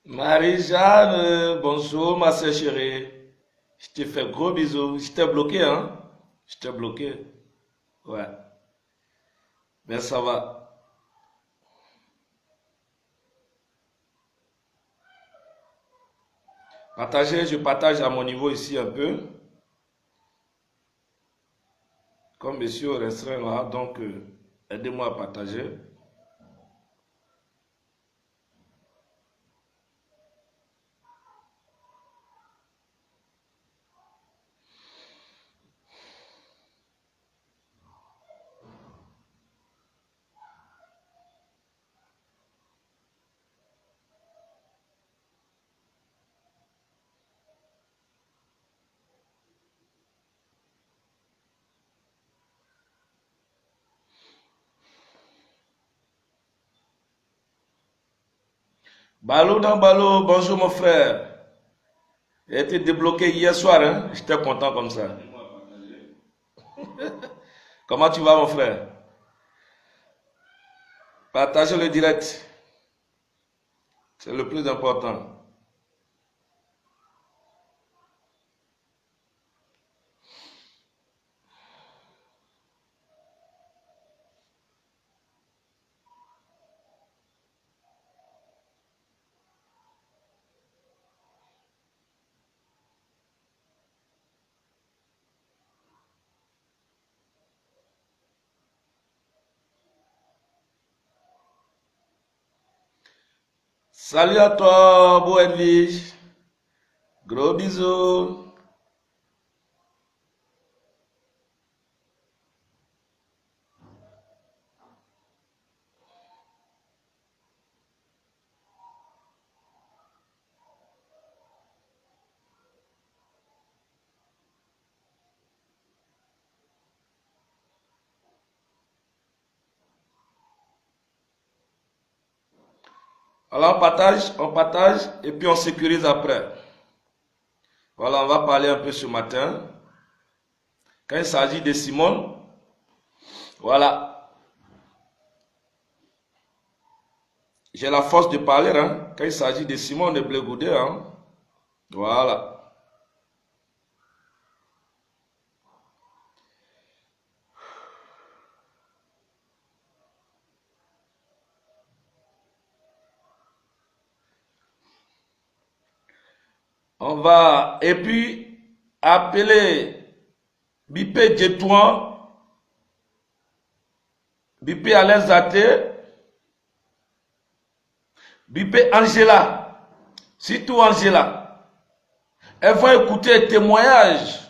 Marie-Jeanne, bonjour ma sœur chérie. Je te fais gros bisous. Je t'ai bloqué, hein? Je t'ai bloqué. Ouais. Mais ça va. Partagez, je partage à mon niveau ici un peu. Comme monsieur restreint là, donc aidez-moi à partager. Balou dans Balou, bonjour mon frère. J'ai été débloqué hier soir, hein? J'étais content comme ça. Comment tu vas mon frère? Partagez le direct. C'est le plus important. Salut à toi, beau Edwige. Gros bisous. Alors on partage et puis on sécurise après. Voilà, on va parler un peu ce matin. Quand il s'agit de Simone, voilà, j'ai la force de parler. Hein. Quand il s'agit de Simone de Blé hein. Voilà. On va, et puis, appeler Bipé Djetouan, Bipé Alain Zate, Bipé Angela, surtout Angela. Elles vont écouter le témoignage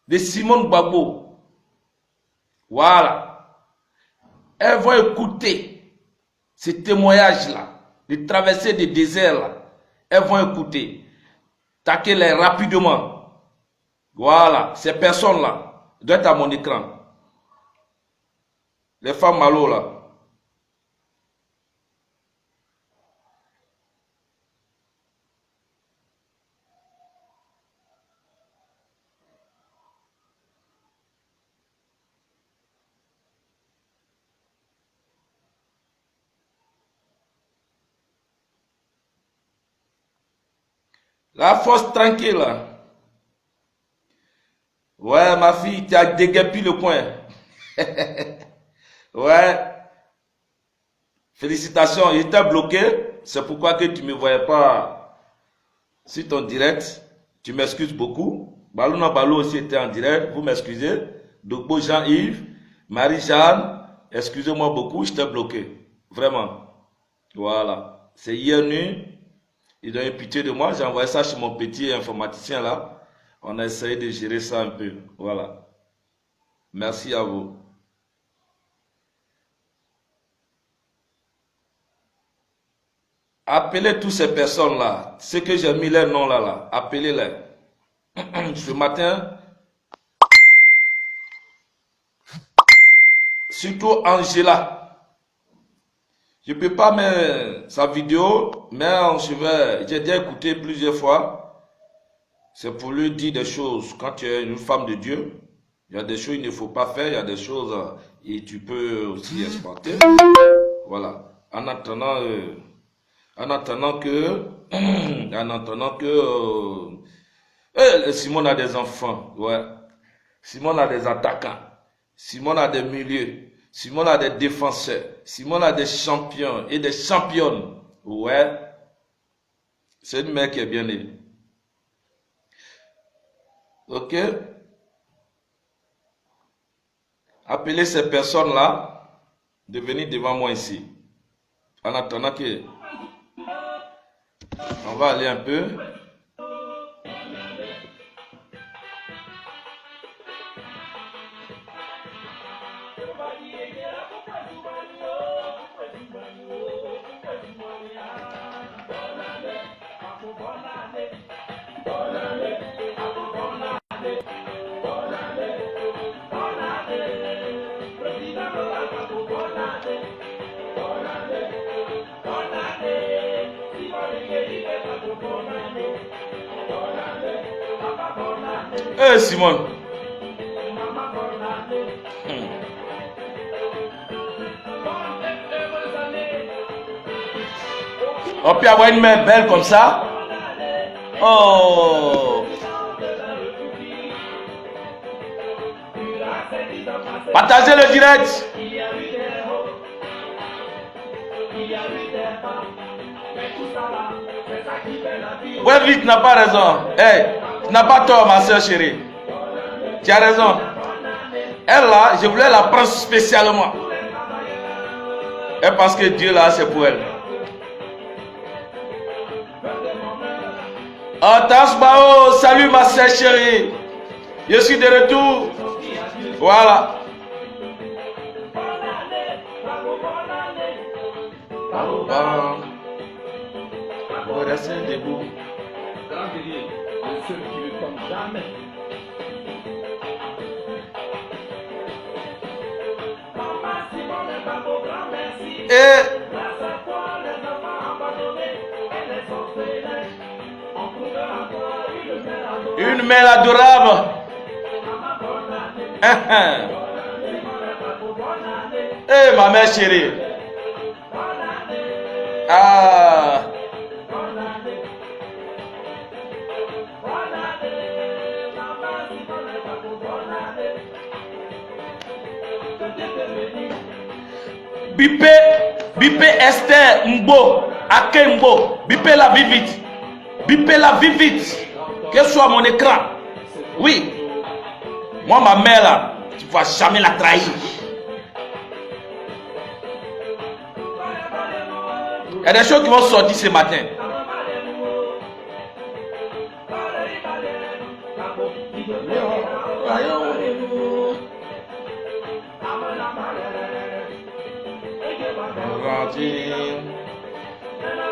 de Simone Gbagbo. Voilà. Elles vont écouter ce témoignage-là, de traverser des déserts-là. Elles vont écouter. Taquez-les rapidement. Voilà. Ces personnes-là doivent être à mon écran. Les femmes malo là. La force tranquille là. Ouais, ma fille, tu as déguerpi le coin. Ouais. Félicitations, j'étais bloqué. C'est pourquoi que tu ne me voyais pas sur ton direct. Tu m'excuses beaucoup. Balouna Balou aussi était en direct. Vous m'excusez. Dogbo Jean-Yves, Marie-Jeanne, excusez-moi beaucoup, j'étais bloqué. Vraiment. Voilà. C'est hier nuit. Ils ont eu pitié de moi. J'ai envoyé ça chez mon petit informaticien là. On a essayé de gérer ça un peu. Voilà. Merci à vous. Appelez toutes ces personnes-là. Ceux que j'ai mis les noms là. Appelez-les. Ce matin, surtout Angela. Je ne peux pas mettre sa vidéo, mais j'ai déjà écouté plusieurs fois. C'est pour lui dire des choses. Quand tu es une femme de Dieu, il y a des choses qu'il ne faut pas faire, il y a des choses et tu peux aussi exporter. Voilà. En attendant, En attendant que, Simone a des enfants, ouais. Simone a des attaquants. Simone a des milieux. Simone a des défenseurs. Simone a des champions et des championnes. Ouais. C'est une mère qui est bien née. Ok? Appelez ces personnes-là de venir devant moi ici. En attendant que... On va aller un peu. Hey Simone. On peut avoir une mère belle comme ça. Oh. Partagez le direct. Ouais, vite, tu n'as pas raison. Hey, tu n'as pas tort, ma soeur chérie. Tu as raison. Elle là, je voulais la prendre spécialement. Et parce que Dieu là, c'est pour elle. Oh, Tasbao, salut ma soeur chérie. Je suis de retour. Voilà. Restez debout. Le seul qui ne tombe jamais. Et une mère adorable. Eh ma mère chérie. Ah. Bipé Esther Mbo, Ake Mbo, bipé la vie vite. Bipé la vie vite. Quel soit mon écran. Oui. Moi, ma mère là, tu ne vas jamais la trahir. Il y a des choses qui vont sortir ce matin.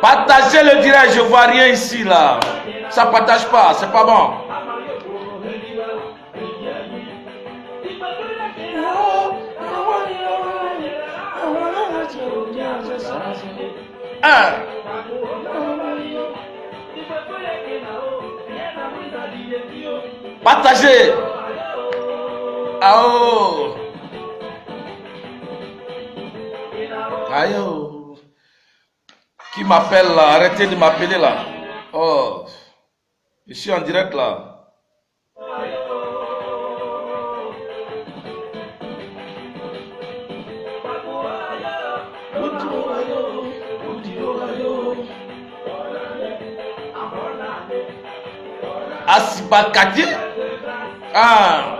Partagez le direct, je vois rien ici là. Ça partage pas, c'est pas bon. Ah. Partagez. Ah oh. Aïe oh. Qui m'appelle là? Arrêtez de m'appeler là. Oh. Je suis en direct là. Asibakati? Ah.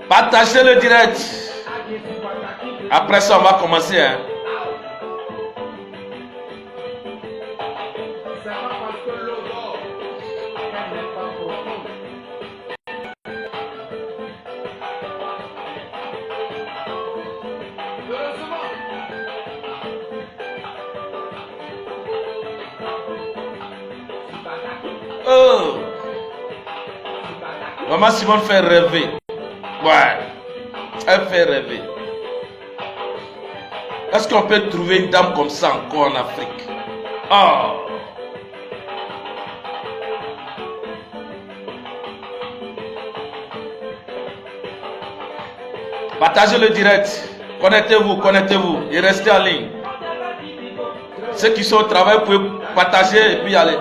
Partagez le direct. Après ça, on va commencer. Hein. Oh. Maman Simone fait rêver. Ouais. Elle fait rêver. Est-ce qu'on peut trouver une dame comme ça encore en Afrique? Ah! Partagez le direct. Connectez-vous et restez en ligne. Ceux qui sont au travail, vous pouvez partager et puis aller.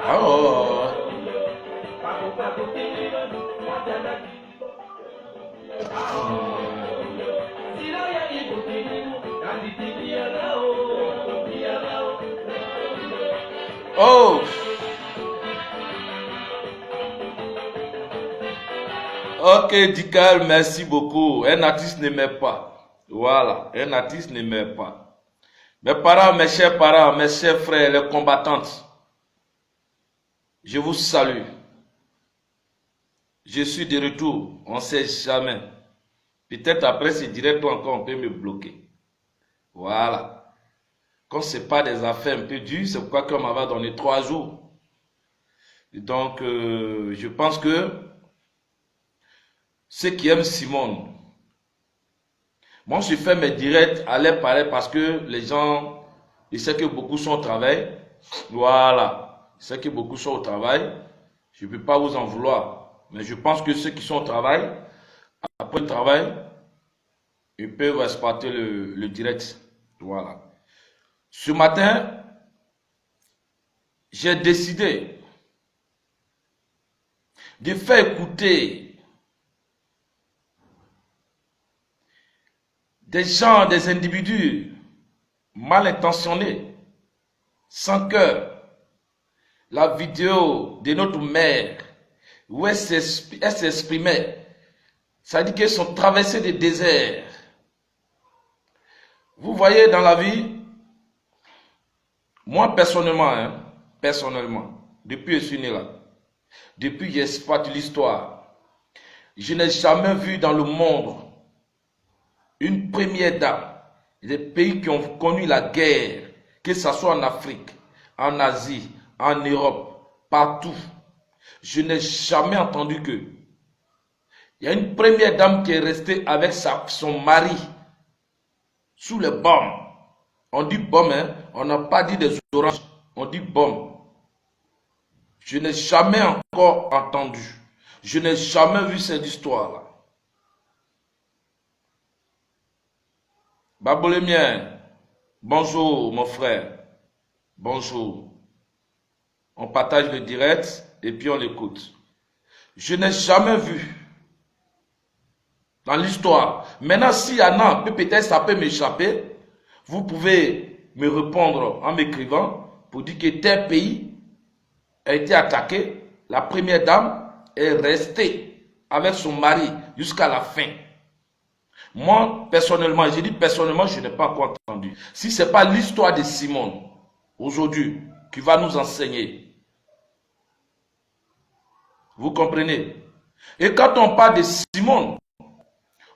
Oh. Oh. Ok, Dikal, merci beaucoup. Un artiste ne meurt pas. Voilà, un artiste ne meurt pas. Mes parents, mes chers frères, les combattantes, je vous salue. Je suis de retour, on ne sait jamais. Peut-être après ce direct encore, on peut me bloquer. Voilà. Comme ce n'est pas des affaires un peu dures, c'est pourquoi on m'avait donné 3 jours. Et donc, je pense que ceux qui aiment Simone, moi je fais mes directs à l'air pareil parce que les gens, ils savent que beaucoup sont au travail. Voilà. Ils savent que beaucoup sont au travail. Je ne peux pas vous en vouloir. Mais je pense que ceux qui sont au travail, après le travail, ils peuvent exploiter le direct. Voilà. Ce matin, j'ai décidé de faire écouter des gens, des individus mal intentionnés, sans cœur, la vidéo de notre mère où elle s'exprimait. Ça dit qu'elles sont traversées des déserts. Vous voyez dans la vie, moi personnellement, depuis que je suis né là, depuis que j'exploite l'histoire, je n'ai jamais vu dans le monde une première dame des pays qui ont connu la guerre, que ce soit en Afrique, en Asie, en Europe, partout. Je n'ai jamais entendu que il y a une première dame qui est restée avec son mari sous les bombes. On dit bombe, hein? On n'a pas dit des oranges, on dit bombe. Je n'ai jamais encore entendu. Je n'ai jamais vu cette histoire-là. Babolémien, bonjour mon frère. Bonjour. On partage le direct et puis on l'écoute. Je n'ai jamais vu dans l'histoire. Maintenant, s'il y en a, peut-être ça peut m'échapper. Vous pouvez me répondre en m'écrivant pour dire que tel pays a été attaqué. La première dame est restée avec son mari jusqu'à la fin. Moi, personnellement, je dis personnellement, je n'ai pas encore entendu. Si ce n'est pas l'histoire de Simone, aujourd'hui, qui va nous enseigner. Vous comprenez? Et quand on parle de Simone,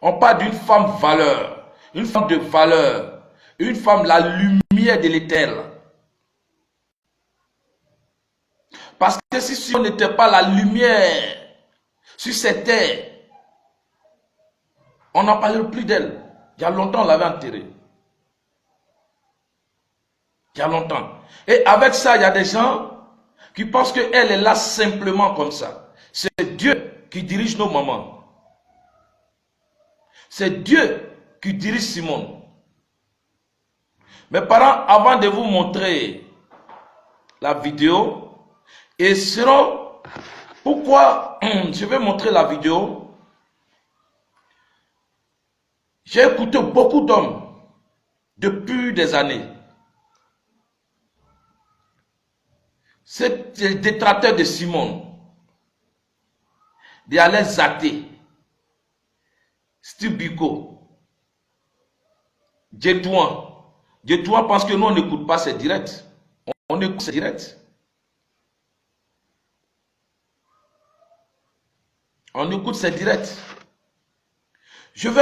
on parle d'une femme valeur, une femme de valeur, une femme la lumière de l'éternel. Parce que si Simone n'était pas la lumière sur cette terre, on n'en parlerait plus d'elle. Il y a longtemps, on l'avait enterrée. Il y a longtemps. Et avec ça, il y a des gens qui pensent qu'elle est là simplement comme ça. C'est Dieu qui dirige nos mamans. C'est Dieu qui dirige Simone. Mes parents, avant de vous montrer la vidéo, et selon pourquoi je vais montrer la vidéo, j'ai écouté beaucoup d'hommes depuis des années. C'est le détracteur de Simone, de Alain athées, Steve Biko, Djetouan. Djetouan pense que nous, on n'écoute pas ces directs. On écoute ces directs. On écoute ces directs. Je vais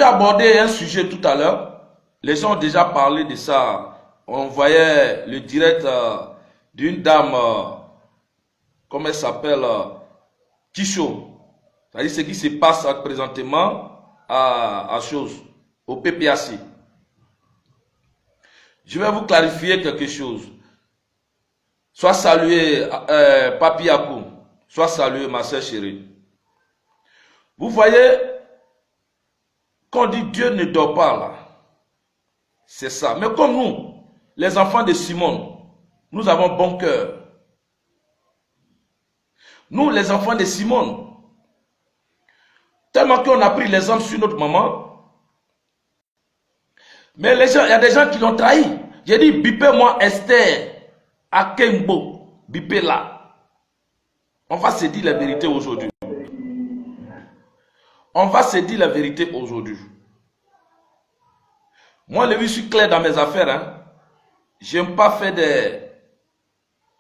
aborder un sujet tout à l'heure. Les gens ont déjà parlé de ça. On voyait le direct d'une dame, comment elle s'appelle, Kisho. C'est-à-dire ce qui se passe présentement à chose, au PPAC. Je vais vous clarifier quelque chose. Sois salué, Papi Akou. Sois salué, ma soeur chérie. Vous voyez, quand on dit Dieu ne dort pas là, c'est ça. Mais comme nous, les enfants de Simone, nous avons bon cœur. Nous, les enfants de Simone, tellement qu'on a pris l'exemple sur notre maman, mais les gens, il y a des gens qui l'ont trahi. J'ai dit, bipez-moi Esther, Akembo, bipez là. On va se dire la vérité aujourd'hui. On va se dire la vérité aujourd'hui. Moi, je suis clair dans mes affaires. Hein. Je n'aime pas faire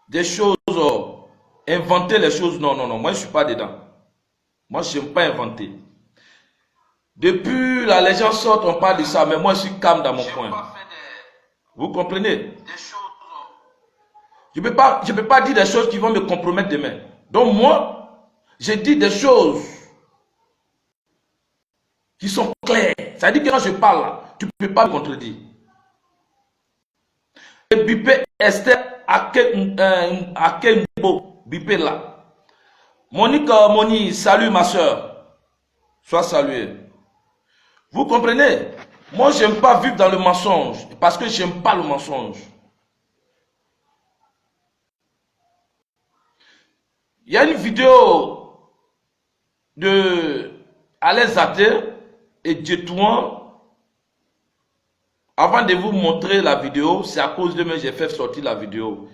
des choses, inventer les choses. Non, non, non. Moi, je ne suis pas dedans. Moi, je n'aime pas inventer. Depuis la légende sorte, on parle de ça, mais moi, je suis calme dans mon coin. Vous comprenez? Je ne peux pas dire des choses qui vont me compromettre demain. Donc, moi, je dis des choses qui sont claires. Ça veut dire que quand je parle là, tu ne peux pas me contredire. Et bipé Esther Akembo, bipé là. Monique, Moni, salut ma soeur. Sois saluée. Vous comprenez? Moi, je n'aime pas vivre dans le mensonge. Parce que je n'aime pas le mensonge. Il y a une vidéo de Alain Zate et Djetouan. Avant de vous montrer la vidéo, c'est à cause de moi que j'ai fait sortir la vidéo.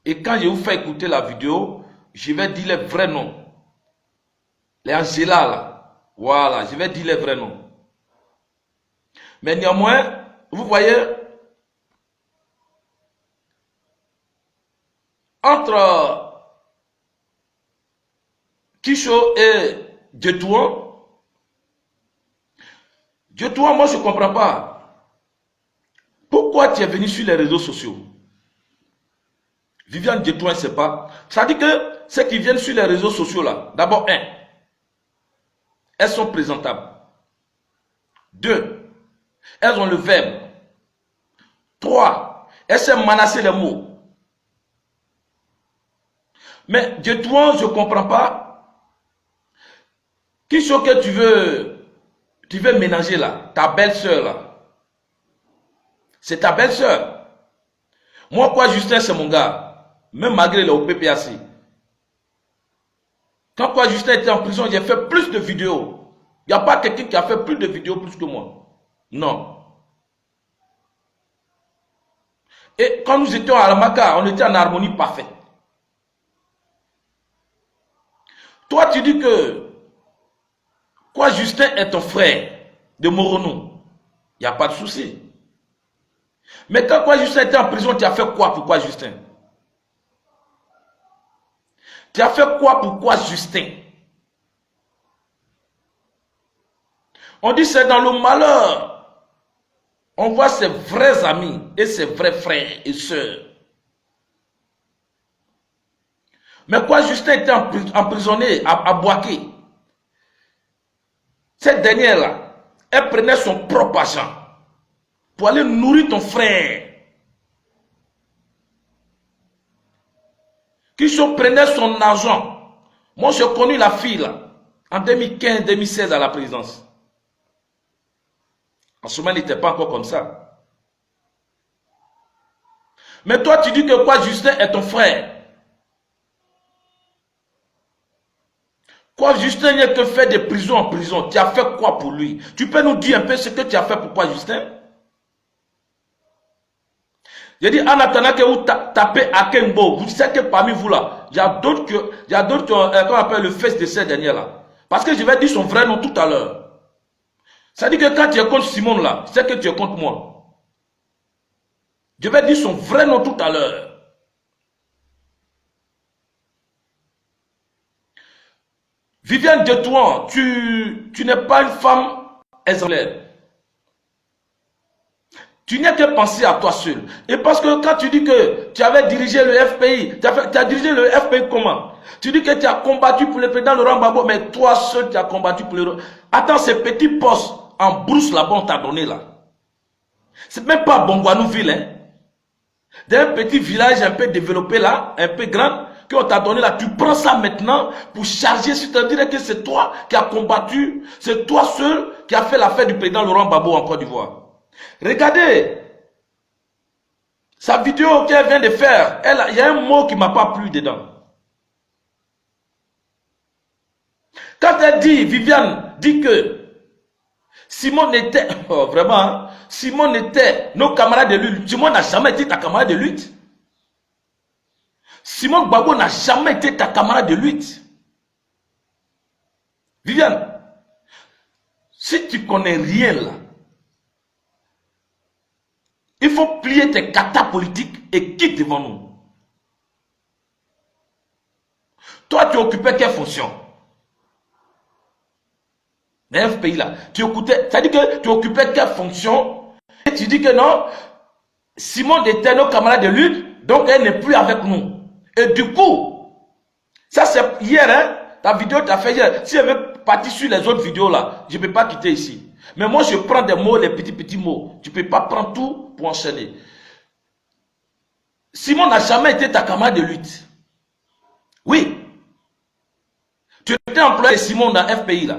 Et quand je vous fais écouter la vidéo, je vais dire les vrais noms. Les Angela là. Voilà, je vais dire les vrais noms. Mais néanmoins, vous voyez, entre Kisho et Djetouan, moi je ne comprends pas. Pourquoi tu es venu sur les réseaux sociaux? Viviane Djetouan, je ne sais pas. Ça dit que ceux qui viennent sur les réseaux sociaux là, d'abord, elles sont présentables. 2, elles ont le verbe. 3, elles savent menacer les mots. Mais Djetouan, je ne comprends pas. Qui sont que tu veux ménager là? Ta belle-sœur là. C'est ta belle-sœur. Moi, quoi, Justin, c'est mon gars. Même malgré le PPAC. Quand quoi, Justin était en prison, j'ai fait plus de vidéos. Il n'y a pas quelqu'un qui a fait plus de vidéos plus que moi. Non. Et quand nous étions à Alamaka, on était en harmonie parfaite. Toi, tu dis que quoi, Justin est ton frère de Morono. Il n'y a pas de souci. Mais quand quoi, Justin était en prison, tu as fait quoi pour quoi, Justin? Tu as fait quoi pour quoi, Justin? On dit c'est dans le malheur. On voit ses vrais amis et ses vrais frères et sœurs. Mais quoi, Justin était emprisonné à Boaké. Cette dernière-là, elle prenait son propre argent pour aller nourrir ton frère. Qui prenait son argent. Moi, j'ai connu la fille là, en 2015-2016 à la présidence. En ce moment, elle n'était pas encore comme ça. Mais toi, tu dis que quoi, Justin est ton frère. Quoi, Justin n'a que fait des prisons en prison. Tu as fait quoi pour lui? Tu peux nous dire un peu ce que tu as fait pour quoi, Justin? J'ai dit, en attendant que vous tapez à Kembo, vous savez que parmi vous là, il y a d'autres qu'on appelle le fils de cette dernière là. Parce que je vais dire son vrai nom tout à l'heure. Ça dit que quand tu es contre Simone là, c'est que tu es contre moi. Je vais dire son vrai nom tout à l'heure. Viviane Djetouan, tu n'es pas une femme exemplaire. Tu n'as que penser à toi seul. Et parce que quand tu dis que tu avais dirigé le FPI, tu as dirigé le FPI comment? Tu dis que tu as combattu pour le président Laurent Gbagbo, mais toi seul tu as combattu pour le... Attends, ces petits postes en brousse là-bas on t'a donné là. C'est même pas Bongouanouville, hein. D'un petit village un peu développé là, un peu grand, qu'on t'a donné là, tu prends ça maintenant pour charger, c'est-à-dire que c'est toi qui as combattu, c'est toi seul qui a fait l'affaire du président Laurent Gbagbo en Côte d'Ivoire. Regardez sa vidéo qu'elle vient de faire, il y a un mot qui ne m'a pas plu dedans. Quand elle dit, Viviane dit que Simon était, oh, vraiment, Simon était nos camarades de lutte. Simon n'a jamais été ta camarade de lutte. Simon Gbagbo n'a jamais été ta camarade de lutte. Viviane, si tu connais rien là, il faut plier tes katas politiques et quitte devant nous. Toi, tu occupais quelle fonction? Dans ce pays-là, tu occupais, c'est-à-dire que tu occupais quelle fonction? Et tu dis que non, Simon était nos camarades de lutte, donc elle n'est plus avec nous. Et du coup, ça c'est hier, hein, ta vidéo tu as fait hier. Si elle veut partir sur les autres vidéos là, je ne peux pas quitter ici. Mais moi je prends des mots, les petits mots. Tu ne peux pas prendre tout pour enchaîner. Simon n'a jamais été ta camarade de lutte. Oui. Tu étais employé de Simon dans FPI là.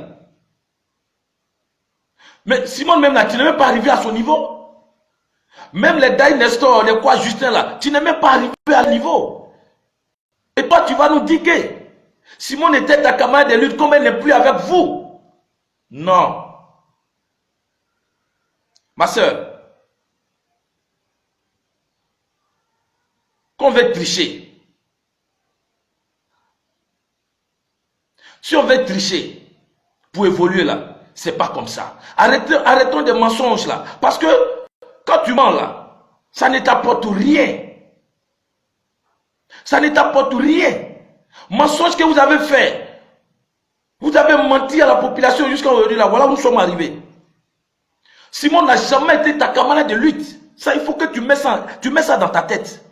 Mais Simon même là, tu n'es même pas arrivé à son niveau. Même les Dai Nestor, les quoi Justin là, tu n'es même pas arrivé à ce niveau. Et toi tu vas nous dire que Simon était ta camarade de lutte, comme elle n'est plus avec vous. Non. Ma soeur, qu'on veut tricher. Si on veut tricher pour évoluer là, c'est pas comme ça. Arrêtons des mensonges là. Parce que quand tu mens là, ça ne t'apporte rien. Ça ne t'apporte rien. Mensonge que vous avez fait. Vous avez menti à la population jusqu'à aujourd'hui là. Voilà où nous sommes arrivés. Simon n'a jamais été ta camarade de lutte. Ça, il faut que tu mets ça dans ta tête.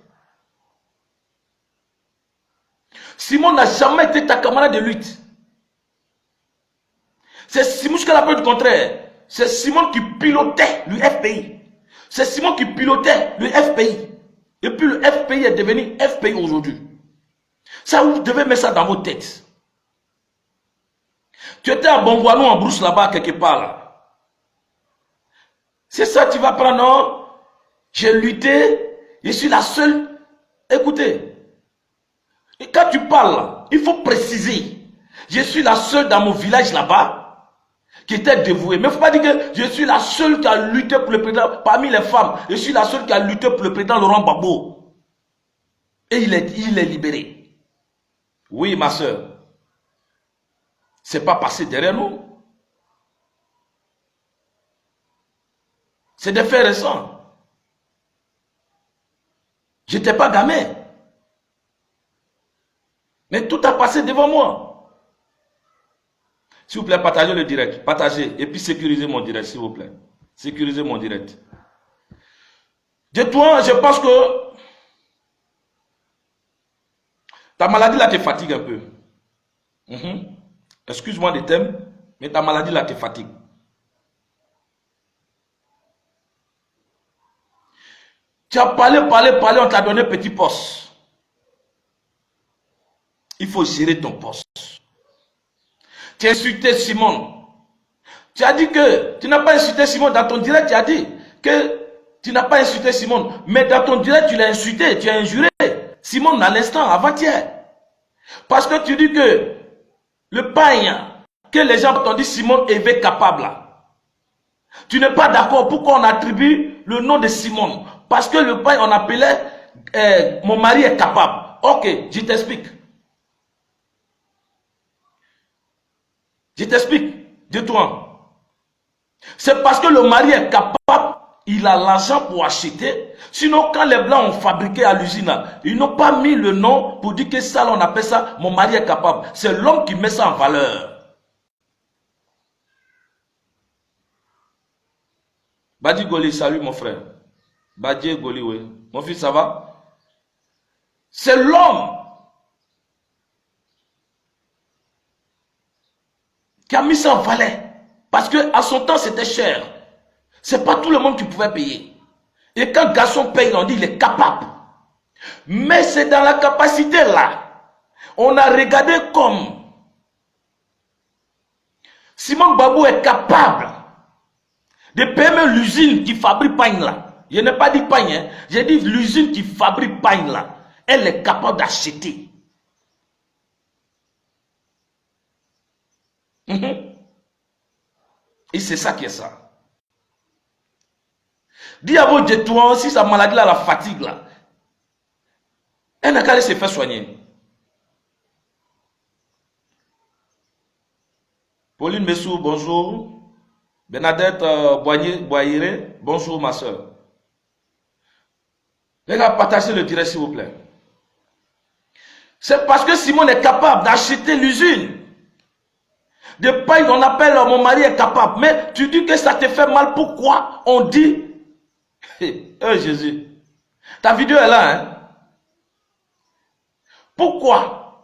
Simon n'a jamais été ta camarade de lutte. C'est Simon, jusqu'à la preuve du contraire. C'est Simon qui pilotait le FPI. C'est Simon qui pilotait le FPI. Et puis le FPI est devenu FPI aujourd'hui. Ça, vous devez mettre ça dans vos têtes. Tu étais à Bongouanou en brousse là-bas, quelque part là. C'est ça, tu vas prendre, non? J'ai lutté, je suis la seule. Écoutez, et quand tu parles là, il faut préciser. Je suis la seule dans mon village là-bas qui était dévouée. Mais il ne faut pas dire que je suis la seule qui a lutté pour le président. Parmi les femmes, je suis la seule qui a lutté pour le président Laurent Gbagbo. Et il est libéré. Oui, ma soeur. C'est pas passé derrière nous. C'est des faits récents. Je n'étais pas gamin. Mais tout a passé devant moi. S'il vous plaît, partagez le direct. Partagez. Et puis sécurisez mon direct, s'il vous plaît. Sécurisez mon direct. Dis-toi, je pense que ta maladie là te fatigue un peu. Excuse-moi des thèmes, mais ta maladie là te fatigue. Tu as parlé, on t'a donné petit poste. Il faut gérer ton poste. Tu as insulté Simon. Tu as dit que tu n'as pas insulté Simon dans ton direct. Tu as dit que tu n'as pas insulté Simon. Mais dans ton direct, tu l'as insulté, tu as injuré Simon à l'instant, avant-hier. Parce que tu dis que le païen, que les gens t'ont dit Simon est capable là. Tu n'es pas d'accord pourquoi on attribue le nom de Simon. Parce que le païen, on appelait mon mari est capable. Ok, je t'explique. Je t'explique. Dis-toi. C'est parce que le mari est capable, il a l'argent pour acheter. Sinon, quand les Blancs ont fabriqué à l'usine, ils n'ont pas mis le nom pour dire que ça, on appelle ça, mon mari est capable. C'est l'homme qui met ça en valeur. Badi Goli, salut mon frère. Badje Goliwe. Mon fils, ça va? C'est l'homme qui a mis ça en valeur. Parce que à son temps, c'était cher. C'est pas tout le monde qui pouvait payer. Et quand garçon paye, on dit il est capable. Mais c'est dans la capacité là. On a regardé comme Simon Gbagbo est capable de payer même l'usine qui fabrique pain là. Je n'ai pas dit pain, hein. J'ai dit l'usine qui fabrique pain là. Elle est capable d'acheter. Et c'est ça qui est ça. Dis à votre toi, si sa maladie là, la fatigue là, elle n'a qu'à aller se faire soigner. Pauline Messou, bonjour. Bernadette Boyere, bonjour ma soeur. Les gars, partagez le direct s'il vous plaît. C'est parce que Simon est capable d'acheter l'usine. De pain, on appelle mon mari est capable. Mais tu dis que ça te fait mal. Pourquoi on dit Jésus. Ta vidéo est là. Hein? Pourquoi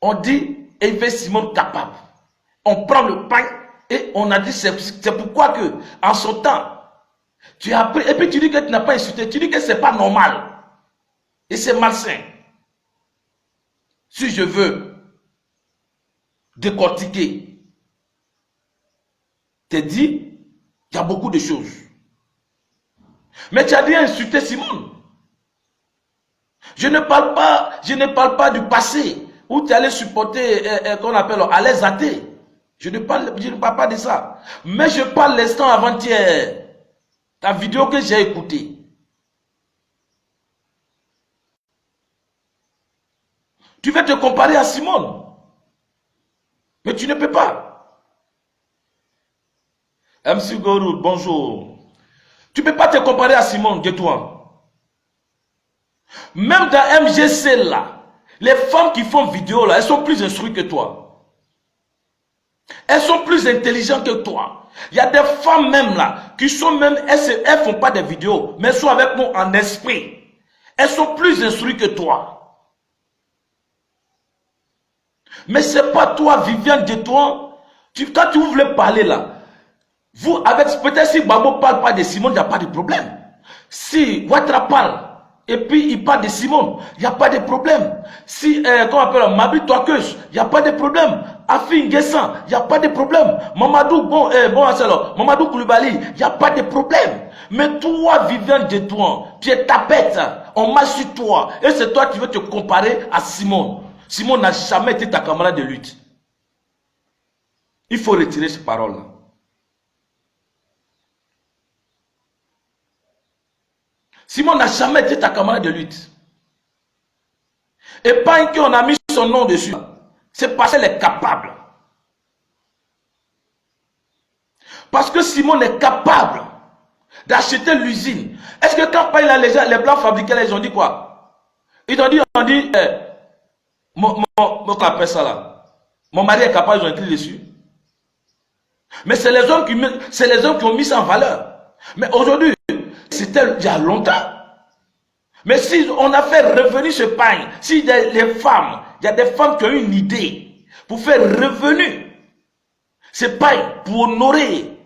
on dit élever Simon capable? On prend le pain et on a dit c'est pourquoi que en son temps tu as appris et puis tu dis que tu n'as pas insulté. Tu dis que c'est pas normal et c'est malsain. Si je veux décortiquer, tu dit, il y a beaucoup de choses. Mais tu as dit insulter Simon. Je ne parle pas du passé où tu allais supporter qu'on appelle à l'aise athée. Je ne parle pas de ça. Mais je parle l'instant avant-hier. Ta vidéo que j'ai écoutée. Tu veux te comparer à Simon. Mais tu ne peux pas. MC Gorou, bonjour. Tu ne peux pas te comparer à Simon, dis-toi. Même dans MGC là, les femmes qui font vidéo là, elles sont plus instruites que toi. Elles sont plus intelligentes que toi. Il y a des femmes même là, qui sont même, elles ne font pas des vidéos, mais elles sont avec nous en esprit. Elles sont plus instruites que toi. Mais ce n'est pas toi, Viviane, de toi. Quand tu voulais parler là, vous, avec peut-être si Gbagbo ne parle pas de Simon, il n'y a pas de problème. Si Ouattara parle, et puis il parle de Simon, il n'y a pas de problème. Si, comment on appelle, Mabi Touakeus, il n'y a pas de problème. Afi Nguessan, il n'y a pas de problème. Mamadou, Mamadou Koulibaly, il n'y a pas de problème. Mais toi, Viviane de toi, tu es tapette, on marche sur toi. Et c'est toi qui veux te comparer à Simon. Simon n'a jamais été ta camarade de lutte. Il faut retirer ces paroles-là. Simon n'a jamais été ta camarade de lutte. Et pas qu'on a mis son nom dessus. C'est parce qu'elle est capable. Parce que Simon est capable d'acheter l'usine. Est-ce que quand les blancs fabriquaient, ils ont dit quoi? Ils ont dit, mon mari est capable, ils ont écrit dessus. Mais c'est les hommes qui ont mis ça en valeur. Mais aujourd'hui, c'était il y a longtemps. Mais si on a fait revenir ce pain, si les femmes, il y a des femmes qui ont une idée pour faire revenir ce pain pour honorer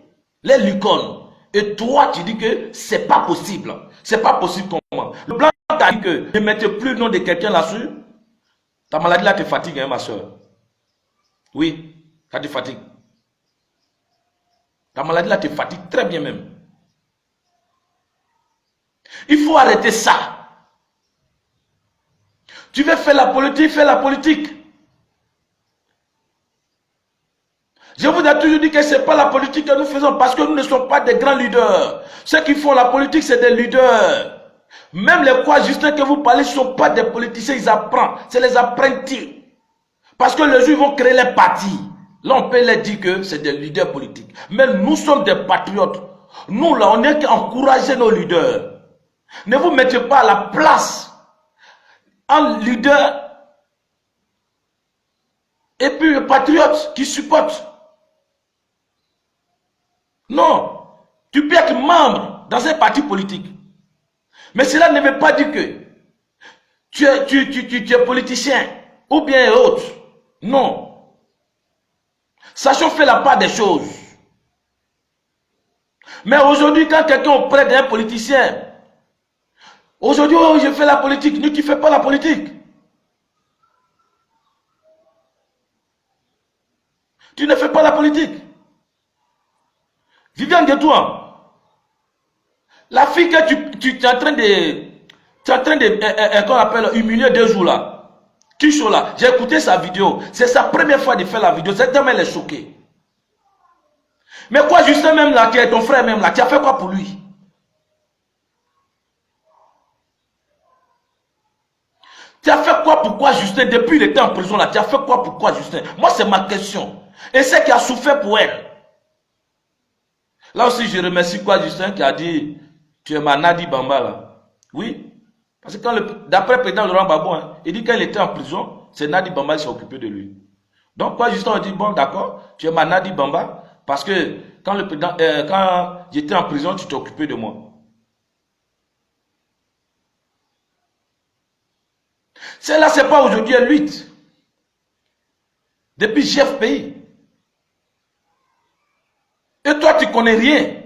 les licornes. Et toi, tu dis que c'est pas possible. C'est pas possible comment? Le blanc t'a dit que ne mettez plus le nom de quelqu'un là-dessus. Ta maladie là te fatigue, hein, ma soeur. Oui, ça te fatigue. Ta maladie là te fatigue très bien même. Il faut arrêter ça. Tu veux faire la politique, fais la politique. Je vous ai toujours dit que ce n'est pas la politique que nous faisons parce que nous ne sommes pas des grands leaders. Ceux qui font la politique, c'est des leaders. Même les quoi Justin que vous parlez ne sont pas des politiciens, ils apprennent. C'est les apprentis. Parce que les gens vont créer les partis. Là, on peut leur dire que c'est des leaders politiques. Mais nous sommes des patriotes. Nous, là, on est qu'encourager nos leaders. Ne vous mettez pas à la place un leader et puis le patriote qui supporte. Non. Tu peux être membre dans un parti politique. Mais cela ne veut pas dire que tu es politicien ou bien autre. Non. Sachons faire la part des choses. Mais aujourd'hui, quand quelqu'un auprès d'un politicien, aujourd'hui, oh, je fais la politique, nous tu ne fais pas la politique. Tu ne fais pas la politique. Viviane Guetouan, la fille que tu es en train de, qu'on appelle, humilier 2 jours là, Kisho là, j'ai écouté sa vidéo, c'est sa première fois de faire la vidéo, cette dame elle est choquée. Mais quoi, Justin même là, qui est ton frère même là, tu as fait quoi pour lui? Tu as fait quoi pourquoi Justin, depuis il était en prison là, tu as fait quoi pourquoi Justin? Moi c'est ma question. Et c'est qui a souffert pour elle. Là aussi je remercie quoi Justin qui a dit, tu es ma Nadi Bamba là. Oui. Parce que d'après le président Laurent Gbagbo, hein, il dit qu'il était en prison, c'est Nadi Bamba qui s'est occupé de lui. Donc quoi Justin a dit, bon d'accord, tu es ma Nadi Bamba, parce que quand le président, quand j'étais en prison, tu t'es occupé de moi. Celle-là, c'est pas aujourd'hui, elle lutte. Depuis GFPI. Et toi, tu connais rien.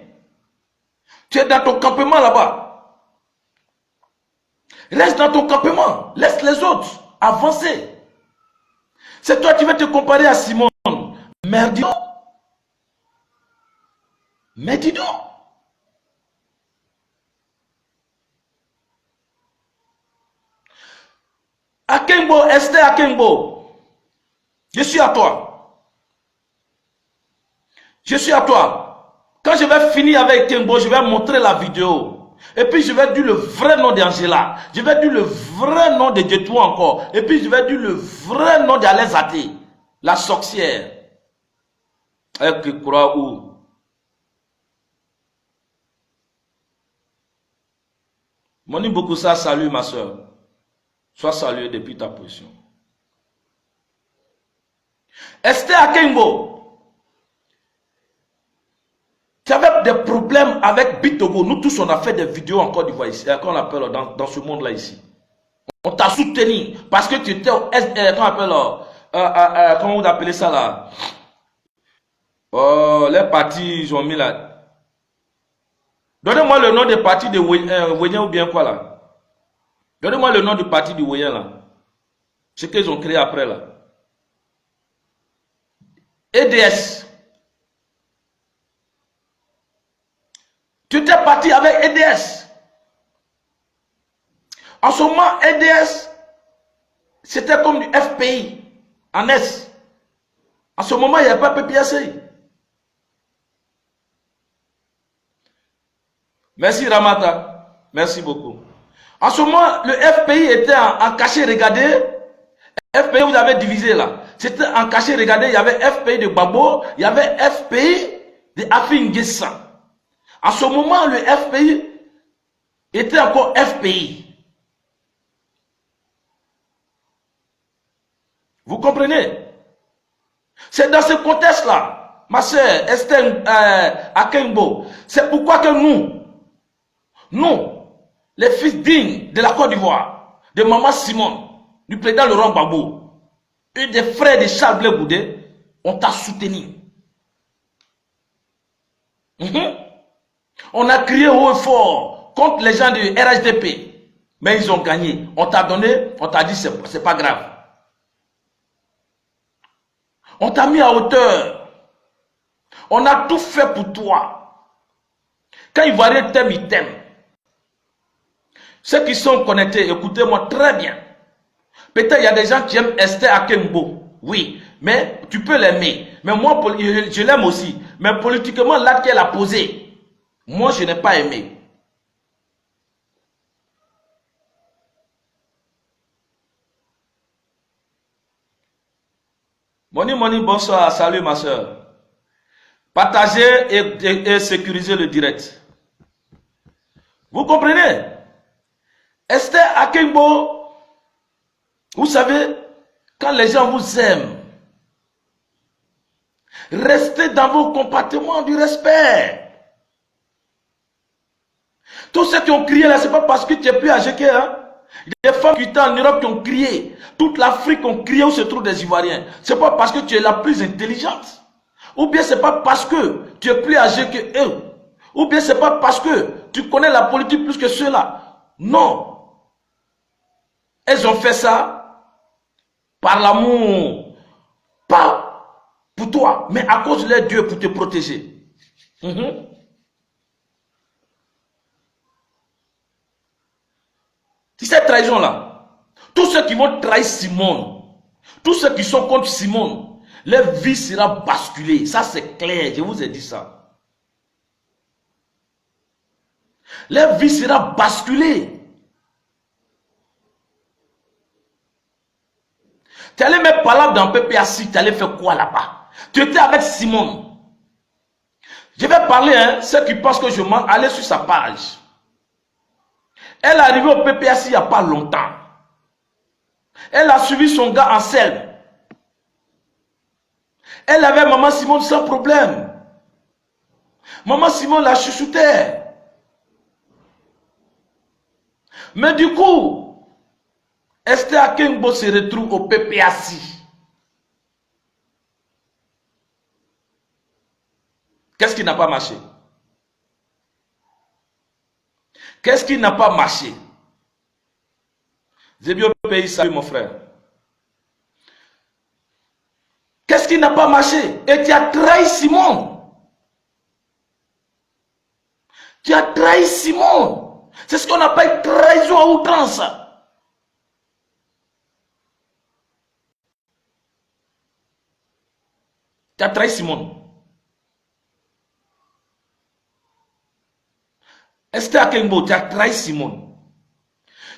Tu es dans ton campement là-bas. Reste dans ton campement. Laisse les autres avancer. C'est toi qui vas te comparer à Simone. Merde. Mais dis donc. Akengbo, Esther Akengbo. Je suis à toi. Je suis à toi. Quand je vais finir avec Akengbo, je vais montrer la vidéo. Et puis je vais dire le vrai nom d'Angela. Je vais dire le vrai nom de Djetou encore. Et puis je vais dire le vrai nom d'Alezate. La sorcière. Elle qui croit où? Moni beaucoup ça, salut ma soeur. Sois salué depuis ta position. Esther Akengbo, tu avais des problèmes avec Bitogo. Nous tous, on a fait des vidéos en Côte d'Ivoire ici, qu'on appelle dans ce monde-là ici. On t'a soutenu parce que tu étais au comment vous appelez ça là? Oh, les partis, ils ont mis là. Donnez-moi le nom des partis de Wenyen ou bien quoi là? Donnez-moi le nom du parti du Wenyen là. Ce qu'ils ont créé après là. EDS. Tu étais parti avec EDS. En ce moment, EDS, c'était comme du FPI en S. En ce moment, il n'y avait pas PPAC. Merci Ramata. Merci beaucoup. En ce moment, le FPI était en cachet regardé. FPI, vous avez divisé là. C'était en cachet regardé. Il y avait FPI de Babo. Il y avait FPI de Afin Guessan. En ce moment, le FPI était encore FPI. Vous comprenez? C'est dans ce contexte-là, ma soeur Esther Akengbo, c'est pourquoi que nous, les fils dignes de la Côte d'Ivoire, de Maman Simone, du président Laurent Gbagbo, et des frères de Charles Blé Goudé, on t'a soutenu. On a crié haut et fort contre les gens du RHDP, mais ils ont gagné. On t'a donné, on t'a dit c'est pas grave. On t'a mis à hauteur. On a tout fait pour toi. Quand Ivoiriens t'aiment, ils t'aiment. Ceux qui sont connectés, écoutez-moi très bien. Peut-être il y a des gens qui aiment Esther Akengbo. Oui, mais tu peux l'aimer. Mais moi, je l'aime aussi. Mais politiquement, l'acte qu'elle a posé, moi, je n'ai pas aimé. Moni, bonsoir. Salut ma soeur. Partagez et sécurisez le direct. Vous comprenez? Esther Akengbo, vous savez, quand les gens vous aiment, restez dans vos comportements du respect. Tous ceux qui ont crié là, ce n'est pas parce que tu es plus âgé qu'eux. Hein? Des femmes qui étaient en Europe qui ont crié. Toute l'Afrique ont crié où se trouvent des Ivoiriens. Ce n'est pas parce que tu es la plus intelligente. Ou bien ce n'est pas parce que tu es plus âgé que eux. Ou bien ce n'est pas parce que tu connais la politique plus que ceux-là. Non. Elles ont fait ça par l'amour. Pas pour toi, mais à cause de leur Dieu pour te protéger. Cette trahison-là, tous ceux qui vont trahir Simone, tous ceux qui sont contre Simone, leur vie sera basculée. Ça, c'est clair, je vous ai dit ça. Leur vie sera basculée. Tu allais mettre parler dans PPAC, tu allais faire quoi là-bas? Tu étais avec Simone. Je vais parler, hein, ceux qui pensent que je mens, allez sur sa page. Elle est arrivée au PPAC il n'y a pas longtemps. Elle a suivi son gars en selle. Elle avait maman Simone sans problème. Maman Simone la chouchoutait. Mais du coup, Esther Akengbo se retrouve au PPAC. Qu'est-ce qui n'a pas marché? Qu'est-ce qui n'a pas marché? Zébio pays, salut mon frère. Qu'est-ce qui n'a pas marché? Et tu as trahi Simone. Tu as trahi Simone. C'est ce qu'on appelle trahison à outrance. Tu as trahi Simone. Esther Akengbo, tu as trahi Simone.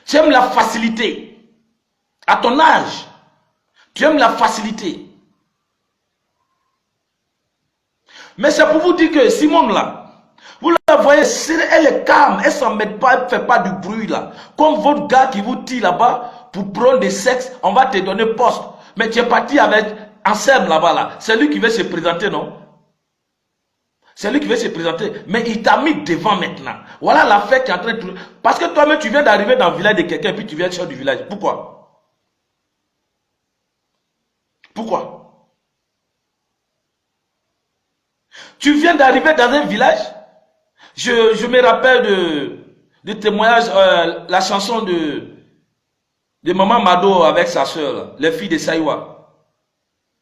Tu aimes la facilité. À ton âge, tu aimes la facilité. Mais c'est pour vous dire que Simone là, vous la voyez, elle est calme, elle ne s'en met pas, elle ne fait pas du bruit là. Comme votre gars qui vous tire là-bas pour prendre des sexes, on va te donner poste. Mais tu es parti avec Anselme là-bas là. C'est lui qui veut se présenter, non? C'est lui qui veut se présenter. Mais il t'a mis devant maintenant. Voilà l'affaire qui est en train de... Parce que toi-même, tu viens d'arriver dans le village de quelqu'un et puis tu viens chef du village. Pourquoi? Pourquoi? Tu viens d'arriver dans un village. Je me rappelle de témoignage, la chanson de Maman Mado avec sa soeur, les filles de Saïwa.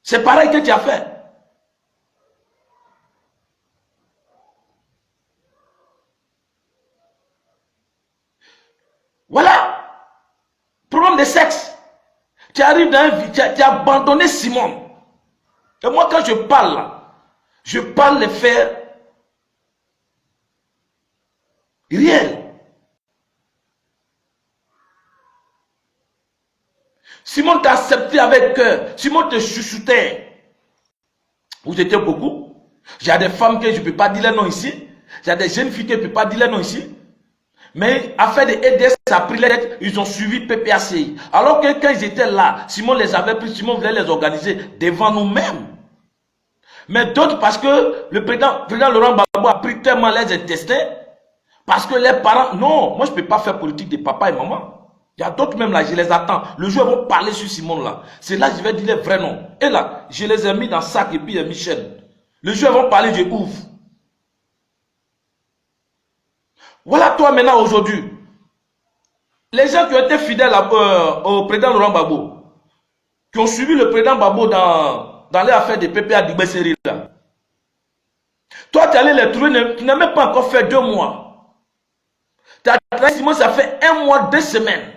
C'est pareil que tu as fait. Voilà. Problème de sexe. Tu arrives dans un village, tu as abandonné Simone. Et moi, quand je parle là, je parle les faits réels. Simone t'a accepté avec cœur. Simone te chouchoutait. Vous étiez beaucoup. J'ai des femmes que je ne peux pas dire les noms ici. J'ai des jeunes filles que je ne peux pas dire les noms ici. Mais afin de EDS, ça a pris les lettres, ils ont suivi PPACI. Alors que quand ils étaient là, Simone les avait pris, Simone voulait les organiser devant nous-mêmes. Mais d'autres, parce que le président Laurent Gbagbo a pris tellement les intestins, parce que les parents, non, moi je ne peux pas faire politique de papa et maman. Il y a d'autres même là, je les attends. Le jour ils vont parler sur Simone là. C'est là que je vais dire les vrais noms. Et là, je les ai mis dans le sac et puis il y a Michel. Le jour ils vont parler, je ouvre. Voilà toi maintenant aujourd'hui. Les gens qui ont été fidèles au président Laurent Gbagbo, qui ont suivi le président Gbagbo dans les affaires de PPA d'Ibesseri là. Toi tu es allé les trouver, tu n'as même pas encore fait 2 mois. Tu as trahi Simone, ça fait 1 mois, 2 semaines.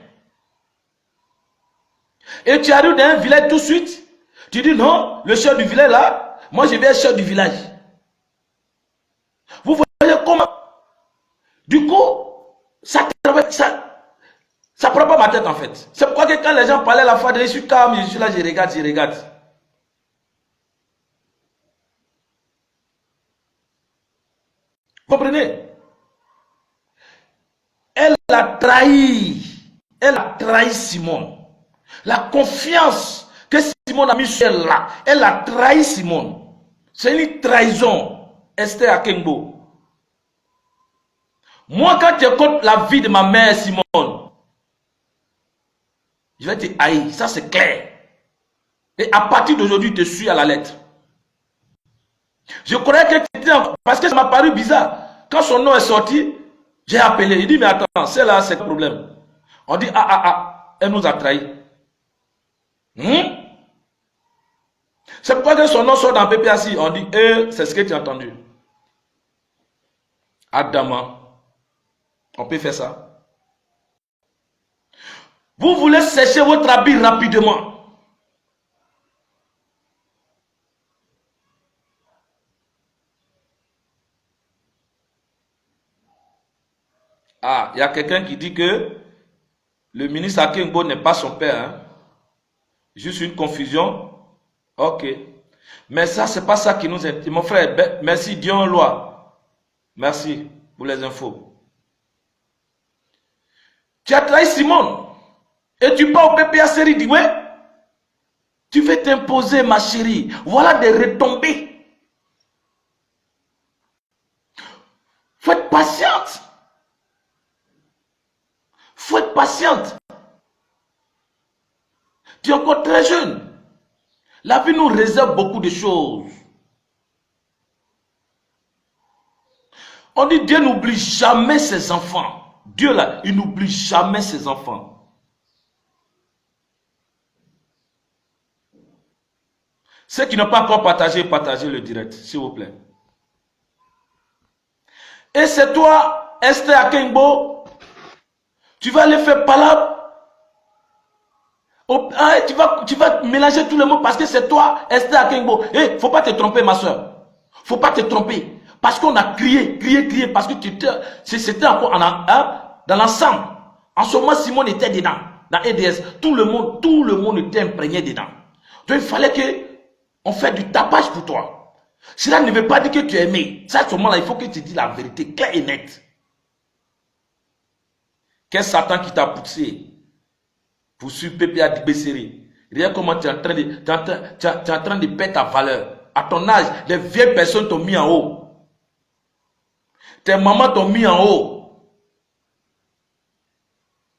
Et tu arrives dans un village tout de suite. Tu dis non, le chef du village là, moi je vais être chef du village. Vous voyez comment? Du coup, ça prend pas ma tête en fait. C'est pourquoi que quand les gens parlaient la fois de je suis calme, je suis là, je regarde. Comprenez? Elle a trahi Simone. La confiance que Simone a mis sur elle là, elle a trahi Simone. C'est une trahison, Esther Akengbo. Moi, quand tu écoutes la vie de ma mère, Simone, je vais te haïr. Ça, c'est clair. Et à partir d'aujourd'hui, je te suis à la lettre. Je croyais que tu étais... Parce que ça m'a paru bizarre. Quand son nom est sorti, j'ai appelé. Il dit, mais attends, c'est là, c'est le problème. On dit, elle nous a trahis. C'est pourquoi que son nom sort dans PPAC. On dit, c'est ce que tu as entendu. Adama. On peut faire ça. Vous voulez sécher votre habit rapidement. Ah, il y a quelqu'un qui dit que le ministre Akengo n'est pas son père. Hein? Juste une confusion. Ok. Mais ça, c'est pas ça qui nous intéresse. Mon frère, merci, Dieu en loi. Merci pour les infos. Tu as trahi Simone. Et tu pars au PPA série, dis ouais. Tu veux t'imposer, ma chérie. Voilà des retombées. Faut être patiente. Faut être patiente. Tu es encore très jeune. La vie nous réserve beaucoup de choses. On dit Dieu n'oublie jamais ses enfants. Dieu là, il n'oublie jamais ses enfants. Ceux qui n'ont pas encore partagé, partagez le direct, s'il vous plaît. Et c'est toi, Esther Akengo, tu vas aller faire palabre. Tu vas mélanger tous les mots parce que c'est toi, Esther Akengo. Il faut pas te tromper, ma soeur. Faut pas te tromper. Parce qu'on a crié, parce que c'était encore dans l'ensemble. En ce moment, Simone était dedans, dans EDS. Tout le monde était imprégné dedans. Donc il fallait qu'on fasse du tapage pour toi. Cela ne veut pas dire que tu es aimé. Ça, à ce moment-là, il faut que tu dises la vérité claire et nette. Quel Satan qui t'a poussé pour suivre PPA Dibesseri? Regarde comment tu es en train de perdre ta valeur. À ton âge, les vieilles personnes t'ont mis en haut. Tes mamans t'ont mis en haut.